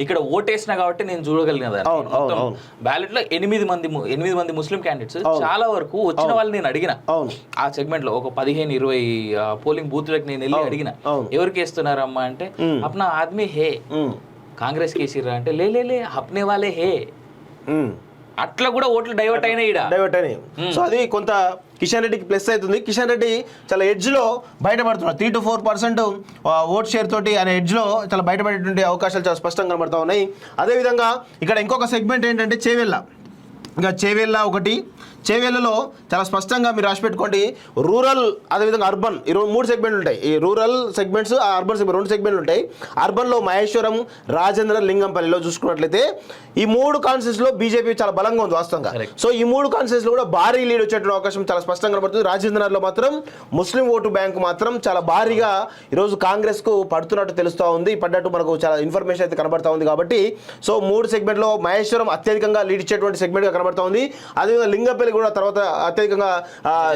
ఇక్కడ ఓటేసిన కాబట్టి నేను చూడగలిగిన బ్యాలెట్ లో 8 మంది ముస్లిం క్యాండిడేట్స్. చాలా వరకు వచ్చిన వాళ్ళు నేను అడిగిన ఆ సెగ్మెంట్ లో ఒక 15-20 పోలింగ్ బూత్లకు నేను వెళ్ళి అడిగిన, ఎవరికి వేస్తున్నారమ్మా అంటే అప్నా ఆద్మీ హే, కాంగ్రెస్ కేసీరా అంటే లే అప్నే వాళ్ళే హే. అట్లా కూడా ఓట్లు డైవర్ట్ అయినాయి. సో అది కొంత కిషన్ రెడ్డికి ప్లస్ అవుతుంది. కిషన్ రెడ్డి చాలా ఎడ్జ్లో బయటపడుతున్నాడు. 3 to 4% ఓట్ షేర్ తోటి ఆయన ఎడ్జ్లో చాలా బయటపడేటువంటి అవకాశాలు చాలా స్పష్టంగా కనబడతా ఉన్నాయి. అదేవిధంగా ఇక్కడ ఇంకొక సెగ్మెంట్ ఏంటంటే చేవెళ్ళ. ఇంకా చేవెళ్ళ ఒకటి, చేవెళ్ళలో చాలా స్పష్టంగా మీరు రాసి పెట్టుకోండి, రూరల్ అదేవిధంగా అర్బన్, ఈ 3 సెగ్మెంట్లు ఉంటాయి. ఈ రూరల్ సెగ్మెంట్స్, అర్బన్ సెగ్మెంట్ 2 సెగ్మెంట్లు ఉంటాయి. అర్బన్లో మహేశ్వరం, రాజేంద్ర, లింగంపల్లిలో చూసుకున్నట్లయితే ఈ 3 కాన్స్టిట్యూన్సీలో బీజేపీ చాలా బలంగా ఉంది వాస్తవంగా. సో ఈ 3 కాన్స్టిట్యూన్సీలో కూడా భారీ లీడ్ వచ్చేటువంటి అవకాశం చాలా స్పష్టంగా కనబడుతుంది. రాజేంద్రలో మాత్రం ముస్లిం ఓటు బ్యాంకు మాత్రం చాలా భారీగా ఈరోజు కాంగ్రెస్కు పడుతున్నట్టు తెలుస్తూ ఉంది, పడ్డట్టు మనకు చాలా ఇన్ఫర్మేషన్ అయితే కనబడతా ఉంది. కాబట్టి సో 3 సెగ్మెంట్లో మహేశ్వరం అత్యధికంగా లీడ్ ఇచ్చేటువంటి సెగ్మెంట్గా కనబడతా ఉంది. అదేవిధంగా లింగంపల్లి కూడా తర్వాత అత్యధికంగా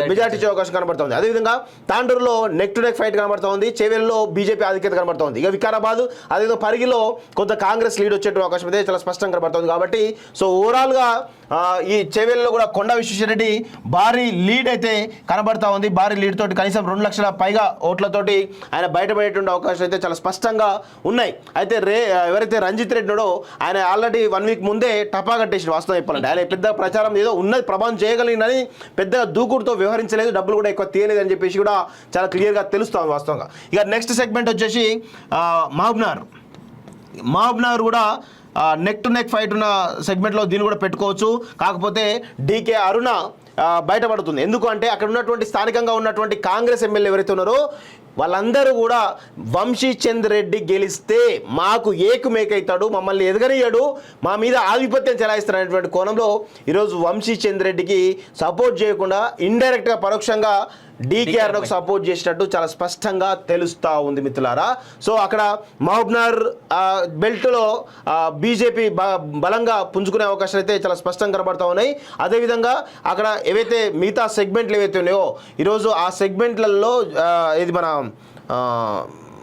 మెజార్టీ ఇచ్చే అవకాశం కనబడుతుంది. అదేవిధంగా తాండూరులో నెక్ టు నెక్ ఫైట్ కనబడుతూ ఉంది. చేవెళ్ళలో బీజేపీ ఆధిక్యత కనబడుతూ ఉంది. ఇక వికారాబాద్ అదేవిధంగా పరిగిలో కొంత కాంగ్రెస్ లీడ్ వచ్చేటువంటి అవకాశం అయితే చాలా స్పష్టంగా కనబడుతుంది. కాబట్టి సో ఓవరాల్గా ఈ చేవెళ్ళలో కూడా కొండా విశ్వేశ్వరరెడ్డి భారీ లీడ్ అయితే కనబడతా ఉంది. భారీ లీడ్ తోటి కనీసం 2 లక్షల పైగా ఓట్లతోటి ఆయన బయటపడేటువంటి అవకాశం అయితే చాలా స్పష్టంగా ఉన్నాయి. అయితే ఎవరైతే రంజిత్ రెడ్డి ఉన్నాడో ఆయన ఆల్రెడీ 1 వీక్ ముందే టపా కట్టేసి వాస్తవం చెప్పాలంటే. ఆయన పెద్ద ప్రచారం ఏదో ఉన్నది, ప్రభావం చేయగలిగినని పెద్దగా దూకుడుతో వ్యవహరించలేదు, డబ్బులు కూడా ఎక్కువ తీయలేదు అని చెప్పేసి కూడా చాలా క్లియర్గా తెలుస్తుంది వాస్తవంగా. ఇక నెక్స్ట్ సెగ్మెంట్ వచ్చేసి మహబూబ్నగర్ కూడా నెక్ టు నెక్ ఫైట్ ఉన్న సెగ్మెంట్లో దీన్ని కూడా పెట్టుకోవచ్చు. కాకపోతే డీకే అరుణ బయటపడుతుంది. ఎందుకు అంటే అక్కడ ఉన్నటువంటి స్థానికంగా ఉన్నటువంటి కాంగ్రెస్ ఎమ్మెల్యే ఎవరైతే ఉన్నారో వాళ్ళందరూ కూడా వంశీచంద్ర రెడ్డి గెలిస్తే మాకు ఏకుమేకైతాడు, మమ్మల్ని ఎదగనియ్యాడు, మా మీద ఆధిపత్యం చెలాయిస్తారు అనేటువంటి కోణంలో ఈరోజు వంశీచంద్ర రెడ్డికి సపోర్ట్ చేయకుండా ఇండైరెక్ట్గా పరోక్షంగా డీకేఆర్కు సపోర్ట్ చేసినట్టు చాలా స్పష్టంగా తెలుస్తూ ఉంది మిత్రులారా. సో అక్కడ మహబూబ్నగర్ బెల్ట్లో బీజేపీ బలంగా పుంజుకునే అవకాశాలు అయితే చాలా స్పష్టంగా కనబడతా ఉన్నాయి. అదేవిధంగా అక్కడ ఏవైతే మిగతా సెగ్మెంట్లు ఏవైతే ఉన్నాయో ఈరోజు ఆ సెగ్మెంట్లలో ఇది మన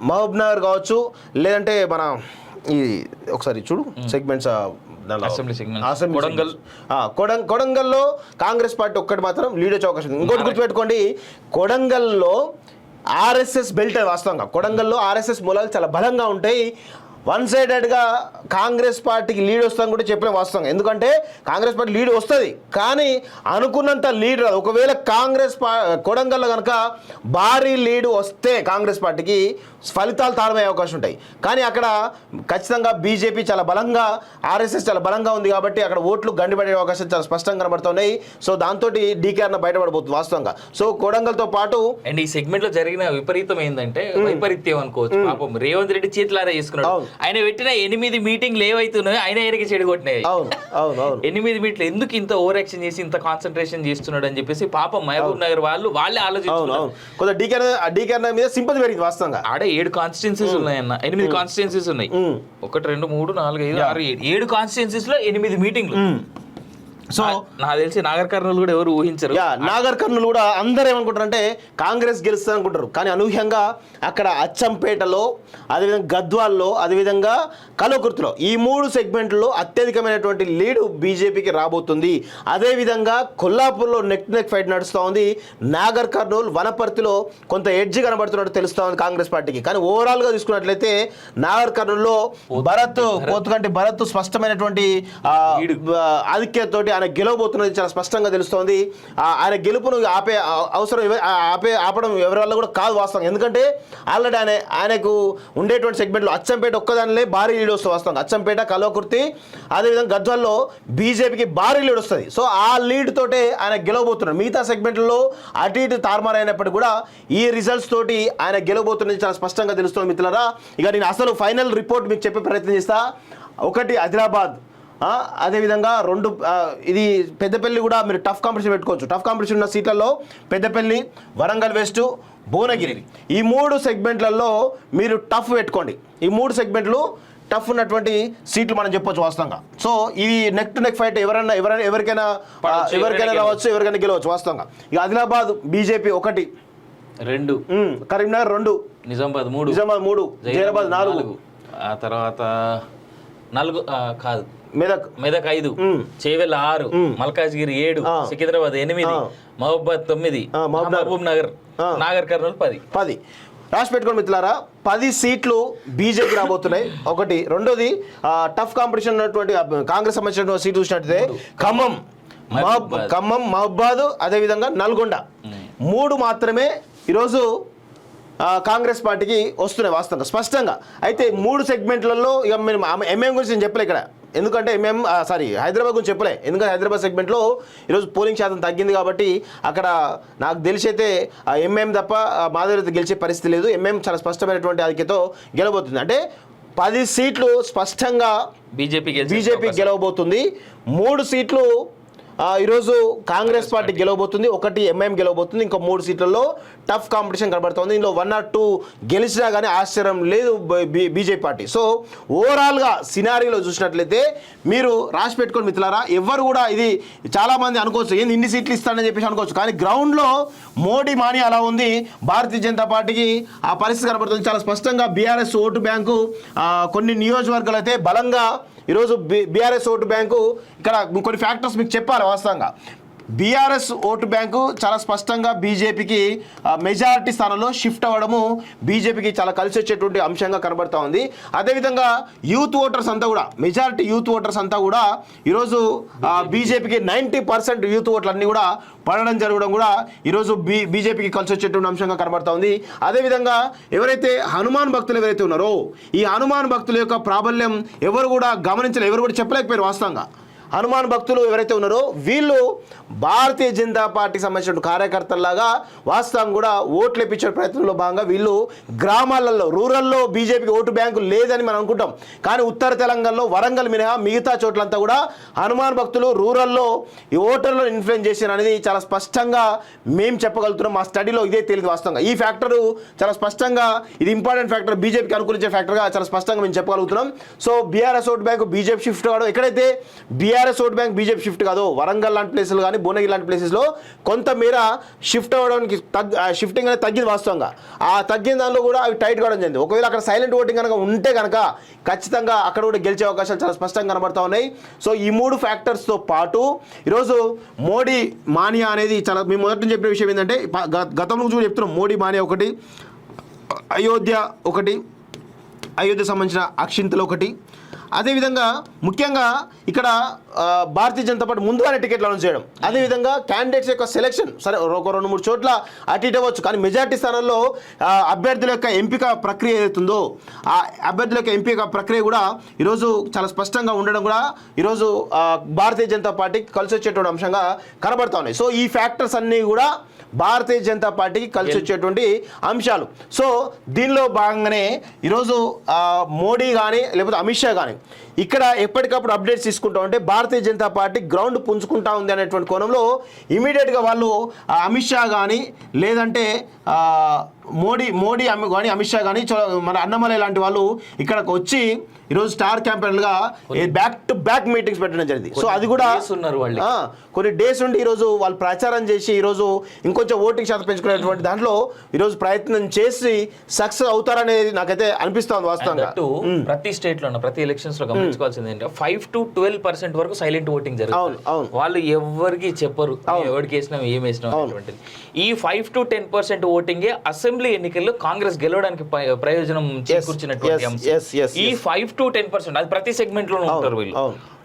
మహబూబ్నగర్ కావచ్చు, లేదంటే మన ఈ ఒకసారి చూడు సెగ్మెంట్స్ కొడంగల్లో కాంగ్రెస్ పార్టీ ఒక్కటి మాత్రం లీడ్ వచ్చే అవకాశం ఉంది. ఇంకోటి గుర్తుపెట్టుకోండి, కొడంగల్లో ఆర్ఎస్ఎస్ బెల్ట్ వాస్తవంగా కొడంగల్లో ఆర్ఎస్ఎస్ మూలాలు చాలా బలంగా ఉంటాయి. వన్ సైడెడ్గా కాంగ్రెస్ పార్టీకి లీడ్ వస్తుందని కూడా చెప్పిన వాస్తవం. ఎందుకంటే కాంగ్రెస్ పార్టీ లీడ్ వస్తుంది, కానీ అనుకున్నంత లీడ్ రాదు. ఒకవేళ కొడంగల్లో కనుక భారీ లీడ్ వస్తే కాంగ్రెస్ పార్టీకి ఫలితాలు తారమయ్యే అవకాశం ఉంటాయి. కానీ అక్కడ ఖచ్చితంగా బీజేపీ చాలా బలంగా, ఆర్ఎస్ఎస్ చాలా బలంగా ఉంది కాబట్టి అక్కడ ఓట్లు గండిపడే అవకాశం చాలా స్పష్టంగా కనబడుతున్నాయి. సో దాంతో డీకే అన్న బయటపడబోతుంది వాస్తవంగా. సో కొడంగల్తో పాటు అండ్ ఈ సెగ్మెంట్ లో జరిగిన విపరీతం ఏంటంటే వైపరీత్యం అనుకోవచ్చు. పాపం రేవంత్ రెడ్డి చేతులారా చేసుకున్నాడు. ఆయన పెట్టిన 8 మీటింగ్లు ఏవైతున్నాయో ఆయన ఎనకి చెడగొట్టినాయి. 8 మీటింగ్లు ఎందుకు ఇంత ఓవర్ యాక్షన్ చేసి ఇంత కాన్సన్ట్రేషన్ చేస్తున్నాడు అని చెప్పేసి పాపం మహబూబ్ నగర్ వాళ్ళే ఆలోచించుకున్నారు. కొంచెం డీకే మీద సింపతి పెరిగింది వాస్తవంగా. ఆడ 7 కాన్స్టిట్యున్సీస్ ఉన్నాయన్న, 8 కాన్స్టిట్యున్సీస్ ఉన్నాయి. 1 2 3 4 5 6 7 కాన్స్టిట్యున్సీస్ లో 8 మీటింగ్లు. సో నాకు తెలిసి నాగర్ కర్నూలు కూడా ఎవరు ఊహించరు. నాగర్ కర్నూలు కూడా అందరూ ఏమనుకుంటారంటే కాంగ్రెస్ గెలుస్తుంది అనుకుంటారు, కానీ అనూహ్యంగా అక్కడ అచ్చంపేటలో, అదేవిధంగా గద్వాల్లో, అదేవిధంగా కల్వకుర్తిలో ఈ 3 సెగ్మెంట్లో అత్యధికమైనటువంటి లీడు బీజేపీకి రాబోతుంది. అదేవిధంగా కొల్లాపూర్లో నెక్ ఫైట్ నడుస్తూ ఉంది. నాగర్ కర్నూలు, వనపర్తిలో కొంత ఎడ్జ్ కనబడుతున్నట్టు తెలుస్తూ ఉంది కాంగ్రెస్ పార్టీకి. కానీ ఓవరాల్గా చూసుకున్నట్లయితే నాగర్ కర్నూలులో భరత్ స్పష్టమైనటువంటి ఆధిక్యతతోటి ఆయన గెలవబోతున్నది చాలా స్పష్టంగా తెలుస్తోంది. ఆయన గెలుపును ఆపడం ఎవరి వల్ల కూడా కాదు వాస్తవం. ఎందుకంటే ఆల్రెడీ ఆయనకు ఉండేటువంటి సెగ్మెంట్లో అచ్చంపేట ఒక్కదానిలో భారీ లీడ్ వస్తుంది వాస్తవం. అచ్చంపేట, కల్వకుర్తి, అదేవిధంగా గద్వాల్లో బీజేపీకి భారీ లీడ్ వస్తుంది. సో ఆ లీడ్ తోటే ఆయన గెలవబోతున్నారు. మిగతా సెగ్మెంట్లో అటు ఇటు తారుమారైనప్పటికీ కూడా ఈ రిజల్ట్స్ తోటి ఆయన గెలవబోతున్నది చాలా స్పష్టంగా తెలుస్తుంది మిత్రులారా. ఇక నేను అసలు ఫైనల్ రిపోర్ట్ మీకు చెప్పే ప్రయత్నం చేస్తా. 1 ఆదిలాబాద్, అదేవిధంగా 2 ఇది పెద్దపల్లి కూడా మీరు టఫ్ కాంపిటీషన్ పెట్టుకోవచ్చు. టఫ్ కాంపిటీషన్ ఉన్న సీట్లలో పెద్దపల్లి, వరంగల్ వెస్ట్, భువనగిరి, ఈ 3 సెగ్మెంట్లలో మీరు టఫ్ పెట్టుకోండి. ఈ 3 సెగ్మెంట్లు టఫ్ ఉన్నటువంటి సీట్లు మనం చెప్పొచ్చు వాస్తవంగా. సో ఇవి నెక్ టు నెక్ ఫైట్, ఎవరికైనా రావచ్చు, ఎవరికైనా గెలవచ్చు వాస్తవంగా. ఇక ఆదిలాబాద్ బీజేపీ 1 2, కరీంనగర్ 2, నిజామాబాద్ 3, జైరాబాద్ 4, ఆ తర్వాత 4 కాదు మెదక్ 5, చేవెళ్ళ 6, మల్కాజ్గిరి 7, సికింద్రాబాద్ 8, మహబూబాద్ 9, మహబూబ్ నగర్, నాగర్ కర్నూలు 10. రాసి పెట్టుకోండి మిత్రులారా, 10 సీట్లు బీజేపీ రాబోతున్నాయి. 1. రెండోది టఫ్ కాంపిటీషన్ ఉన్నటువంటి కాంగ్రెస్ సంబంధించిన సీట్లు చూసినట్టయితే ఖమ్మం, మహబూబాద్, అదేవిధంగా నల్గొండ 3 మాత్రమే ఈరోజు కాంగ్రెస్ పార్టీకి వస్తున్నాయి వాస్తవంగా స్పష్టంగా. అయితే 3 సెగ్మెంట్లలో ఇక మేము ఎంఎం గురించి నేను చెప్పలే ఇక్కడ, ఎందుకంటే హైదరాబాద్ గురించి చెప్పలే. ఎందుకంటే హైదరాబాద్ సెగ్మెంట్లో ఈరోజు పోలింగ్ శాతం తగ్గింది కాబట్టి అక్కడ నాకు తెలిసైతే ఎంఎం తప్ప మాధవరైతే గెలిచే పరిస్థితి లేదు. ఎంఎం చాలా స్పష్టమైనటువంటి ఆధిక్యతతో గెలవబోతుంది. అంటే 10 సీట్లు స్పష్టంగా బీజేపీ గెలవబోతుంది. 3 సీట్లు ఈరోజు కాంగ్రెస్ పార్టీ గెలవబోతుంది. 1 ఎంఐఎం గెలవబోతుంది. ఇంకో 3 సీట్లలో టఫ్ కాంపిటీషన్ కనబడుతుంది. ఇందులో 1 or 2 గెలిచినా కానీ ఆశ్చర్యం లేదు బీజేపీ పార్టీ. సో ఓవరాల్గా సినారీలో చూసినట్లయితే మీరు రాసి పెట్టుకోండి మిత్రులారా. ఎవరు కూడా ఇది చాలామంది అనుకోవచ్చు ఏంది ఇన్ని సీట్లు ఇస్తానని చెప్పేసి అనుకోవచ్చు, కానీ గ్రౌండ్లో మోడీ మాని అలా ఉంది. భారతీయ జనతా పార్టీకి ఆ పరిస్థితి కనబడుతుంది చాలా స్పష్టంగా. బీఆర్ఎస్ ఓటు బ్యాంకు కొన్ని నియోజకవర్గాలు అయితే బలంగా ఈరోజు బీఆర్ఎస్ ఓటు బ్యాంకు, ఇక్కడ కొన్ని ఫ్యాక్టర్స్ మీకు చెప్పాలి వాస్తవంగా. బీఆర్ఎస్ ఓటు బ్యాంకు చాలా స్పష్టంగా బీజేపీకి మెజారిటీ స్థానంలో షిఫ్ట్ అవ్వడము బీజేపీకి చాలా కలిసి వచ్చేటువంటి అంశంగా కనబడుతూ ఉంది. అదేవిధంగా యూత్ ఓటర్స్ అంతా కూడా, మెజారిటీ యూత్ ఓటర్స్ అంతా కూడా ఈరోజు బీజేపీకి 90% యూత్ ఓట్లు అన్నీ కూడా పడడం జరగడం కూడా ఈరోజు బీజేపీకి కలిసి వచ్చేటువంటి అంశంగా కనబడుతూ ఉంది. అదేవిధంగా ఎవరైతే హనుమాన్ భక్తులు ఎవరైతే ఉన్నారో ఈ హనుమాన్ భక్తుల యొక్క ప్రాబల్యం ఎవరు కూడా గమనించలేదు, ఎవరు కూడా చెప్పలేకపోయారు వాస్తవంగా. హనుమాన్ భక్తులు ఎవరైతే ఉన్నారో వీళ్ళు భారతీయ జనతా పార్టీకి సంబంధించిన కార్యకర్తల్లాగా వాస్తవం కూడా ఓట్లు ఇప్పించే ప్రయత్నంలో భాగంగా వీళ్ళు గ్రామాలలో, రూరల్లో బీజేపీకి ఓటు బ్యాంకు లేదని మనం అనుకుంటాం. కానీ ఉత్తర తెలంగాణలో వరంగల్ మినహా మిగతా చోట్లంతా కూడా హనుమాన్ భక్తులు రూరల్లో ఈ ఓటర్లను ఇన్ఫ్లుయెన్స్ చేసిన అనేది చాలా స్పష్టంగా మేము చెప్పగలుగుతున్నాం. మా స్టడీలో ఇదే తెలియదు వాస్తవంగా. ఈ ఫ్యాక్టరు చాలా స్పష్టంగా ఇది ఇంపార్టెంట్ ఫ్యాక్టర్, బీజేపీకి అనుకూలించే ఫ్యాక్టర్గా చాలా స్పష్టంగా మేము చెప్పగలుగుతున్నాం. So BRS vote bank BJP shift కావడం, ఎక్కడైతే BRS vote bank BJP shift కాదు, వరంగల్ లాంటి ప్లేసులు కానీ భువనగిరి లాంటి ప్లేసెస్లో కొంతమేర షిఫ్ట్ అవ్వడానికి షిఫ్టింగ్ అనేది తగ్గింది వాస్తవంగా. ఆ తగ్గిన దానిలో కూడా అవి టైట్ కావడం జరిగింది. ఒకవేళ అక్కడ సైలెంట్ ఓటింగ్ కనుక ఉంటే కనుక ఖచ్చితంగా అక్కడ కూడా గెలిచే అవకాశాలు చాలా స్పష్టంగా కనబడుతూ ఉన్నాయి. సో ఈ 3 ఫ్యాక్టర్స్తో పాటు ఈరోజు మోడీ మానియా అనేది చాలా మేము మొదటి నుంచి చెప్పిన విషయం ఏంటంటే, గతంలో కూడా చెప్తున్నాం, మోడీ మానియా ఒకటి, అయోధ్య ఒకటి, అయోధ్యకు సంబంధించిన అక్షింతలు ఒకటి. అదేవిధంగా ముఖ్యంగా ఇక్కడ భారతీయ జనతా పార్టీ ముందుగానే టికెట్లు అనౌన్స్ చేయడం, అదేవిధంగా క్యాండిడేట్స్ యొక్క సెలెక్షన్ సరే ఒక 2-3 చోట్ల అటు ఇటు అవ్వచ్చు, కానీ మెజార్టీ స్థానాల్లో అభ్యర్థుల యొక్క ఎంపిక ప్రక్రియ ఏదైతుందో ఆ అభ్యర్థుల యొక్క ఎంపిక ప్రక్రియ కూడా ఈరోజు చాలా స్పష్టంగా ఉండడం కూడా ఈరోజు భారతీయ జనతా పార్టీకి కలిసి వచ్చేటువంటి అంశంగా కనబడతా ఉన్నాయి. సో ఈ ఫ్యాక్టర్స్ అన్నీ కూడా భారతీయ జనతా పార్టీకి కలిసి వచ్చేటువంటి అంశాలు. సో దీనిలో భాగంగానే ఈరోజు మోడీ కానీ లేకపోతే అమిత్ షా కానీ ఇక్కడ ఎప్పటికప్పుడు అప్డేట్స్ తీసుకుంటా ఉంటే భారతీయ జనతా పార్టీ గ్రౌండ్ పుంజుకుంటా ఉంది అనేటువంటి కోణంలో ఇమీడియట్గా వాళ్ళు అమిత్ షా కానీ లేదంటే మోడీ కానీ అమిత్ షా కానీ మన అన్నమలై లాంటి వాళ్ళు ఇక్కడికి వచ్చి ఈరోజు స్టార్ క్యాంపెయిన్లుగా బ్యాక్ టు బ్యాక్ మీటింగ్స్ పెట్టడం జరిగింది. సో అది కూడా కొన్ని డేస్ ఉండి ఈరోజు వాళ్ళు ప్రచారం చేసి ఈరోజు ఇంకొంచెం ఓటింగ్ శాతం పెంచుకునేటువంటి దాంట్లో ఈరోజు ప్రయత్నం చేసి సక్సెస్ అవుతారనేది నాకైతే అనిపిస్తుంది వాస్తవంగా. ప్రతి స్టేట్ లో ప్రతి ఎలక్షన్స్ లో గమనించుకోవాల్సింది ఏంటంటే 5 to 12% వరకు సైలెంట్ ఓటింగ్ జరుగుతుంది. వాళ్ళు ఎవరికి చెప్పరు ఎవరికి వేసినాం ఏం వేసినాం అనేటువంటిది. ఈ 5 to 10% ఓటింగే అసెంబ్లీ ఎన్నికల్లో కాంగ్రెస్ గెలవడానికి ప్రయోజనం చేకూర్చినటువంటి అంశం. ఈ 5 to 10% అది ప్రతి సెగ్మెంట్ లోనూ ఉంటారు వీళ్ళు.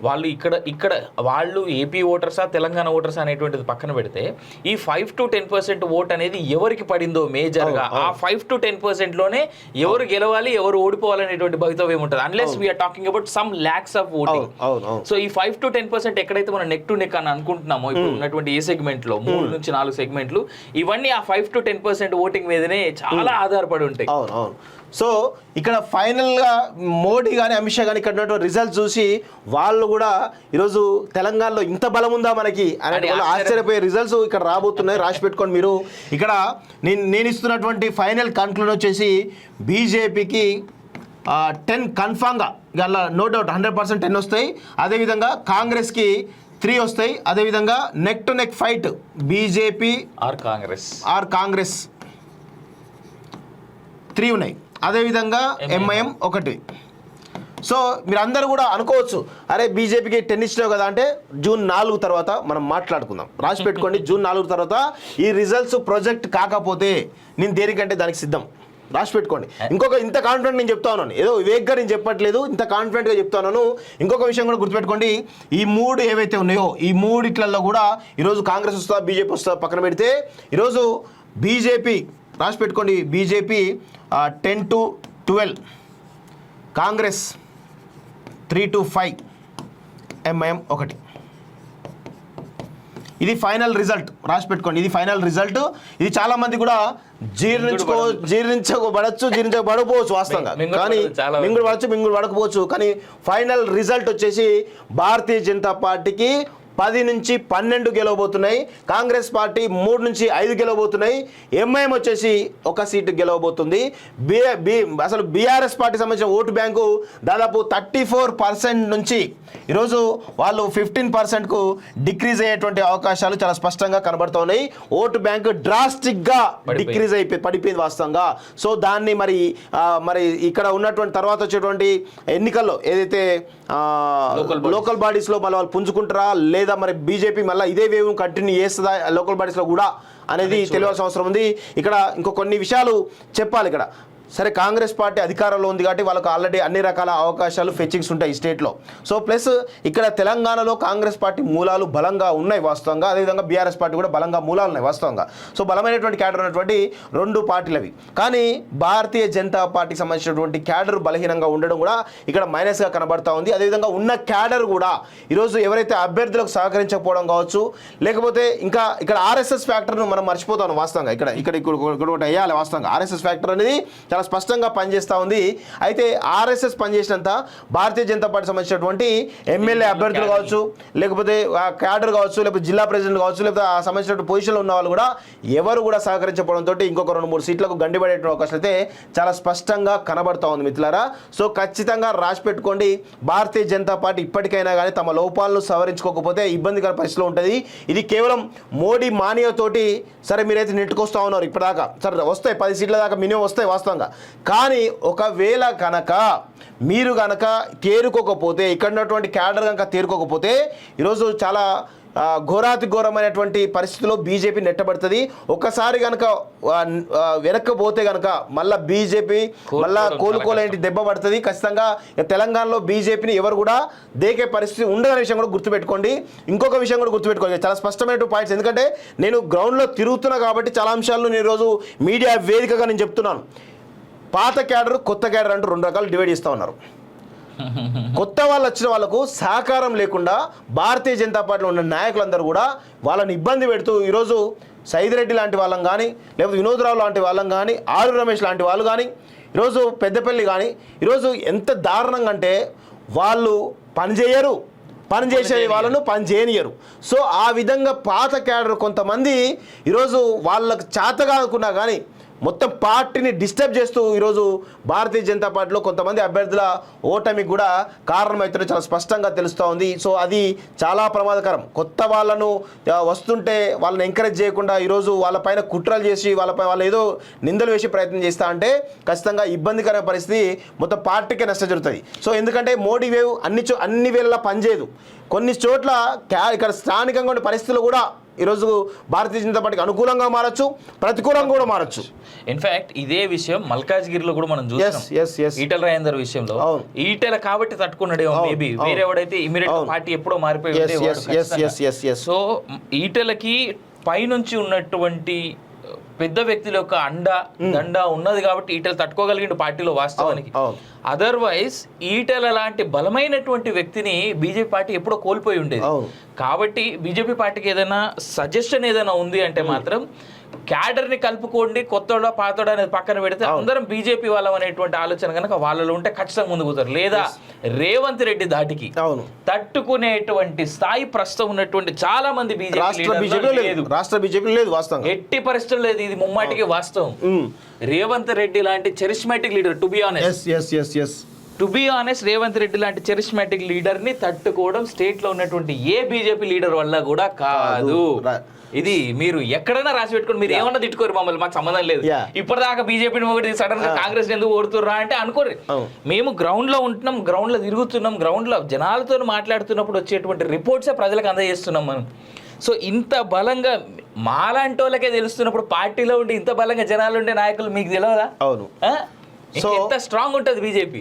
వాళ్ళు ఇక్కడ వాళ్ళు ఏపీ ఓటర్సా తెలంగాణ ఓటర్సా అనేటువంటిది పక్కన పెడితే ఈ 5 to 10% ఓట్ అనేది ఎవరికి పడిందో మేజర్గా ఆ 5 to 10% లోనే ఎవరు గెలవాలి ఎవరు ఓడిపోవాలనేటువంటి భవితవ్యం ఉంటుంది. Unless we're talking about some lakhs of voting. So ఈ 5 to 10% ఎక్కడైతే మనం నెక్ టు నెక్ అని అనుకుంటున్నామో ఇప్పుడు ఉన్నటువంటి ఏ సెగ్మెంట్ లో 3 నుంచి 4 సెగ్మెంట్లు ఇవన్నీ ఆ 5 to 10% ఓటింగ్ మీదనే చాలా ఆధారపడి ఉంటాయి. సో ఇక్కడ ఫైనల్గా మోడీ కానీ అమిత్ షా కానీ ఇక్కడ ఉన్నటువంటి రిజల్ట్స్ చూసి వాళ్ళు కూడా ఈరోజు తెలంగాణలో ఇంత బలం ఉందా మనకి అని ఆశ్చర్యపోయే రిజల్ట్స్ ఇక్కడ రాబోతున్నాయి. రాసి పెట్టుకోండి మీరు. ఇక్కడ నేను ఇస్తున్నటువంటి ఫైనల్ కన్క్లూజన్ వచ్చేసి బీజేపీకి 10 కన్ఫామ్గా అలా నో డౌట్ 100% 10 వస్తాయి. అదేవిధంగా కాంగ్రెస్కి 3 వస్తాయి. అదేవిధంగా neck to neck fight BJP or Congress 3 ఉన్నాయి. అదేవిధంగా ఎంఐఎం 1. సో మీరు అందరూ కూడా అనుకోవచ్చు అరే బీజేపీకి 10 ఇచ్చినావు కదా అంటే జూన్ 4 తర్వాత మనం మాట్లాడుకుందాం. రాసి పెట్టుకోండి జూన్ 4 తర్వాత ఈ రిజల్ట్స్ ప్రొజెక్ట్ కాకపోతే నేను దేనికంటే దానికి సిద్ధం. రాసి పెట్టుకోండి. ఇంత కాన్ఫిడెంట్ నేను చెప్తా ఉన్నాను, ఏదో వివేక్గా నేను చెప్పట్లేదు, ఇంత కాన్ఫిడెంట్గా చెప్తా ఉన్నాను. ఇంకొక విషయం కూడా గుర్తుపెట్టుకోండి, ఈ 3 ఏవైతే ఉన్నాయో ఈ 3 కూడా ఈరోజు కాంగ్రెస్ వస్తా బీజేపీ వస్తా పక్కన పెడితే ఈరోజు బీజేపీ రాసి పెట్టుకోండి BJP 10 to 12, Congress 3 to 5, MIM 1. ఇది ఫైనల్ రిజల్ట్. రాసి పెట్టుకోండి ఇది ఫైనల్ రిజల్ట్. ఇది చాలా మంది కూడా జీర్ణించబడకపోవచ్చు వాస్తవంగా, కానీ మింగుడు పడకపోవచ్చు. కానీ ఫైనల్ రిజల్ట్ వచ్చేసి భారతీయ జనతా పార్టీకి 10 నుంచి 12 గెలవబోతున్నాయి. కాంగ్రెస్ పార్టీ 3 నుంచి 5 గెలవబోతున్నాయి. ఎంఐఎం వచ్చేసి 1 సీటు గెలవబోతుంది. అసలు బీఆర్ఎస్ పార్టీ సంబంధించిన ఓటు బ్యాంకు దాదాపు 34% నుంచి ఈరోజు వాళ్ళు 15%కు డిక్రీజ్ అయ్యేటువంటి అవకాశాలు చాలా స్పష్టంగా కనబడుతున్నాయి. ఓటు బ్యాంకు డ్రాస్టిక్గా డిక్రీజ్ పడిపోయింది వాస్తవంగా. సో దాన్ని మరి ఇక్కడ ఉన్నటువంటి తర్వాత వచ్చేటువంటి ఎన్నికల్లో ఏదైతే లోకల్ బాడీస్లో మళ్ళీ వాళ్ళు పుంజుకుంటారా లేదా మరి బీజేపీ మళ్ళీ ఇదే వేవ్ కంటిన్యూ చేస్తుందా లోకల్ బాడీస్లో కూడా అనేది తెలియాల్సిన అవసరం ఉంది. ఇక్కడ ఇంకో కొన్ని విషయాలు చెప్పాలి. ఇక్కడ సరే కాంగ్రెస్ పార్టీ అధికారంలో ఉంది కాబట్టి వాళ్ళకు ఆల్రెడీ అన్ని రకాల అవకాశాలు ఫెచింగ్స్ ఉంటాయి ఈ స్టేట్లో. సో ప్లస్ ఇక్కడ తెలంగాణలో కాంగ్రెస్ పార్టీ మూలాలు బలంగా ఉన్నాయి వాస్తవంగా. అదేవిధంగా బీఆర్ఎస్ పార్టీ కూడా బలంగా మూలాలు ఉన్నాయి వాస్తవంగా. సో బలమైనటువంటి క్యాడర్ ఉన్నటువంటి 2 పార్టీలు అవి. కానీ భారతీయ జనతా పార్టీకి సంబంధించినటువంటి క్యాడర్ బలహీనంగా ఉండడం కూడా ఇక్కడ మైనస్గా కనబడతా ఉంది. అదేవిధంగా ఉన్న క్యాడర్ కూడా ఈరోజు ఎవరైతే అభ్యర్థులకు సహకరించకపోవడం కావచ్చు, లేకపోతే ఇంకా ఇక్కడ ఆర్ఎస్ఎస్ ఫ్యాక్టర్ను మనం మర్చిపోతాం వాస్తవంగా. ఇక్కడ ఒకటి వేయాలి వాస్తవంగా. ఆర్ఎస్ఎస్ ఫ్యాక్టర్ అనేది చాలా స్పష్టంగా పనిచేస్తూ ఉంది. అయితే ఆర్ఎస్ఎస్ పనిచేసినంత భారతీయ జనతా పార్టీ సంబంధించినటువంటి ఎమ్మెల్యే అభ్యర్థులు కావచ్చు, లేకపోతే క్యాడర్ కావచ్చు, లేకపోతే జిల్లా ప్రెసిడెంట్ కావచ్చు, లేకపోతే ఆ సంబంధించిన పొజిషన్లో ఉన్న వాళ్ళు కూడా ఎవరు కూడా సహకరించకపోవడంతో ఇంకొక 2-3 సీట్లకు గండిపడే అవకాశం అయితే చాలా స్పష్టంగా కనబడతా ఉంది మిత్రులారా. సో ఖచ్చితంగా రాసి పెట్టుకోండి, భారతీయ జనతా పార్టీ ఇప్పటికైనా కానీ తమ లోపాలను సవరించుకోకపోతే ఇబ్బందికర పరిస్థితిలో ఉంటుంది. ఇది కేవలం మోడీ మానియాతోటి సరే మీరైతే నెట్టుకొస్తా ఉన్నారు ఇప్పటిదాకా, సరే వస్తాయి 10 సీట్ల దాకా మినిమం వస్తాయి వాస్తవంగా. కానీ ఒకవేళ కనుక మీరు కనుక తేరుకోకపోతే, ఇక్కడ ఉన్నటువంటి క్యాడర్ కనుక తేరుకోకపోతే ఈరోజు చాలా ఘోరాతి ఘోరమైనటువంటి పరిస్థితిలో బీజేపీ నెట్టబడుతుంది. ఒక్కసారి కనుక వెనక్కపోతే కనుక మళ్ళీ బీజేపీ మళ్ళా కోలుకోలేని దెబ్బ పడుతుంది. ఖచ్చితంగా తెలంగాణలో బీజేపీని ఎవరు కూడా దేకే పరిస్థితి ఉండదనే విషయం కూడా గుర్తుపెట్టుకోండి. ఇంకొక విషయం కూడా గుర్తుపెట్టుకోండి, చాలా స్పష్టమైన పాయింట్స్. ఎందుకంటే నేను గ్రౌండ్లో తిరుగుతున్నా కాబట్టి చాలా అంశాలను నేను ఈరోజు మీడియా వేదికగా నేను చెప్తున్నాను. పాత క్యాడర్ కొత్త క్యాడర్ అంటూ 2 రకాలు డివైడ్ చేస్తూ ఉన్నారు. కొత్త వాళ్ళు వచ్చిన వాళ్ళకు సహకారం లేకుండా భారతీయ జనతా పార్టీలో ఉన్న నాయకులందరూ కూడా వాళ్ళని ఇబ్బంది పెడుతూ ఈరోజు సైదిరెడ్డి లాంటి వాళ్ళం కానీ, లేకపోతే వినోద్రావు లాంటి వాళ్ళం కానీ, ఆరు రమేష్ లాంటి వాళ్ళు కానీ, ఈరోజు పెద్దపల్లి కానీ, ఈరోజు ఎంత దారుణంగా అంటే వాళ్ళు పనిచేయరు, పని చేసే వాళ్ళను పని చేయనియరు. సో ఆ విధంగా పాత క్యాడర్ కొంతమంది ఈరోజు వాళ్ళకు చేత కాకున్నా కానీ మొత్తం పార్టీని డిస్టర్బ్ చేస్తూ ఈరోజు భారతీయ జనతా పార్టీలో కొంతమంది అభ్యర్థుల ఓటమికి కూడా కారణమవుతుందో చాలా స్పష్టంగా తెలుస్తూ ఉంది. సో అది చాలా ప్రమాదకరం. కొత్త వాళ్ళను వస్తుంటే వాళ్ళని ఎంకరేజ్ చేయకుండా ఈరోజు వాళ్ళపైన కుట్రలు చేసి వాళ్ళు ఏదో నిందలు వేసి ప్రయత్నం చేస్తా అంటే ఖచ్చితంగా ఇబ్బందికరమైన పరిస్థితి మొత్తం పార్టీకే నష్టం జరుగుతుంది. సో ఎందుకంటే మోడీ వేవ్ అన్ని వేళలా పనిచేయదు. కొన్ని చోట్ల ఇక్కడ స్థానికంగా ఉండే పరిస్థితులు కూడా ఈరోజు భారతీయ జనతా పార్టీకి అనుకూలంగా మారచ్చు, ప్రతికూలంగా కూడా మారచ్చు. ఇన్ఫాక్ట్ ఇదే విషయం మల్కాజ్గిరిలో కూడా మనం చూసాం. ఈటెల రాజేందర్ విషయంలో ఈటెల కాబట్టి తట్టుకున్నాడు మేబీ, వేరేవాడైతే ఇమీడియట్ పార్టీ ఎప్పుడో మారిపోయి. సో ఈటెలకి పైనుంచి ఉన్నటువంటి పెద్ద వ్యక్తుల యొక్క దండ ఉన్నది కాబట్టి ఈటెల తట్టుకోగలిగిండు పార్టీలో వాస్తవానికి. అదర్వైజ్ ఈటెల లాంటి బలమైనటువంటి వ్యక్తిని బీజేపీ పార్టీ ఎప్పుడో కోల్పోయి ఉండేది. కాబట్టి బీజేపీ పార్టీకి ఏదైనా సజెషన్ ఏదైనా ఉంది అంటే మాత్రం క్యాడర్ని కలుపుకోండి, కొత్తోడా పాతోడా అనేది పక్కన పెడితే అందరం బీజేపీ వాళ్ళం అనేటువంటి ఆలోచన కనుక వాళ్ళలో ఉంటే ఖచ్చితంగా ముందుకు పోతారు. లేదా రేవంత్ రెడ్డి దాటికి తట్టుకునేటువంటి స్థాయి ప్రస్తుతం ఉన్నటువంటి చాలా మంది రాష్ట్ర బీజేపీ లేదు, వాస్తవం ఎట్టి పరిస్థితులు లేదు. ఇది ముమ్మాటికి వాస్తవం. రేవంత్ రెడ్డి లాంటి charismatic leader, to be honest Revanth Reddy లాంటి చరిస్మాటిక్ లీడర్ ని తట్టుకోవడం స్టేట్ లో ఉన్నటువంటి ఏ బీజేపీ లీడర్ వల్ల కూడా కాదు. ఇది మీరు ఎక్కడైనా రాసి పెట్టుకోండి, మీరు ఏమన్నా తిట్టుకోరు మమ్మల్ని, మాకు సంబంధం లేదు. ఇప్పటిదాకా బీజేపీని ఒకటి సడన్ గా కాంగ్రెస్ ఎందుకు ఓడుతుర్రా అంటే అనుకోరు. మేము గ్రౌండ్ లో ఉంటున్నాం, గ్రౌండ్ లో తిరుగుతున్నాం, గ్రౌండ్ లో జనాలతో మాట్లాడుతున్నప్పుడు వచ్చేటువంటి రిపోర్ట్సే ప్రజలకు అందజేస్తున్నాం మనం. సో ఇంత బలంగా మాలాంటి వాళ్ళకే తెలుస్తున్నప్పుడు పార్టీలో ఉండి ఇంత బలంగా జనాలు ఉండే నాయకులు మీకు తెలియదా? అవును. ఎంత స్ట్రాంగ్ ఉంటుంది బీజేపీ.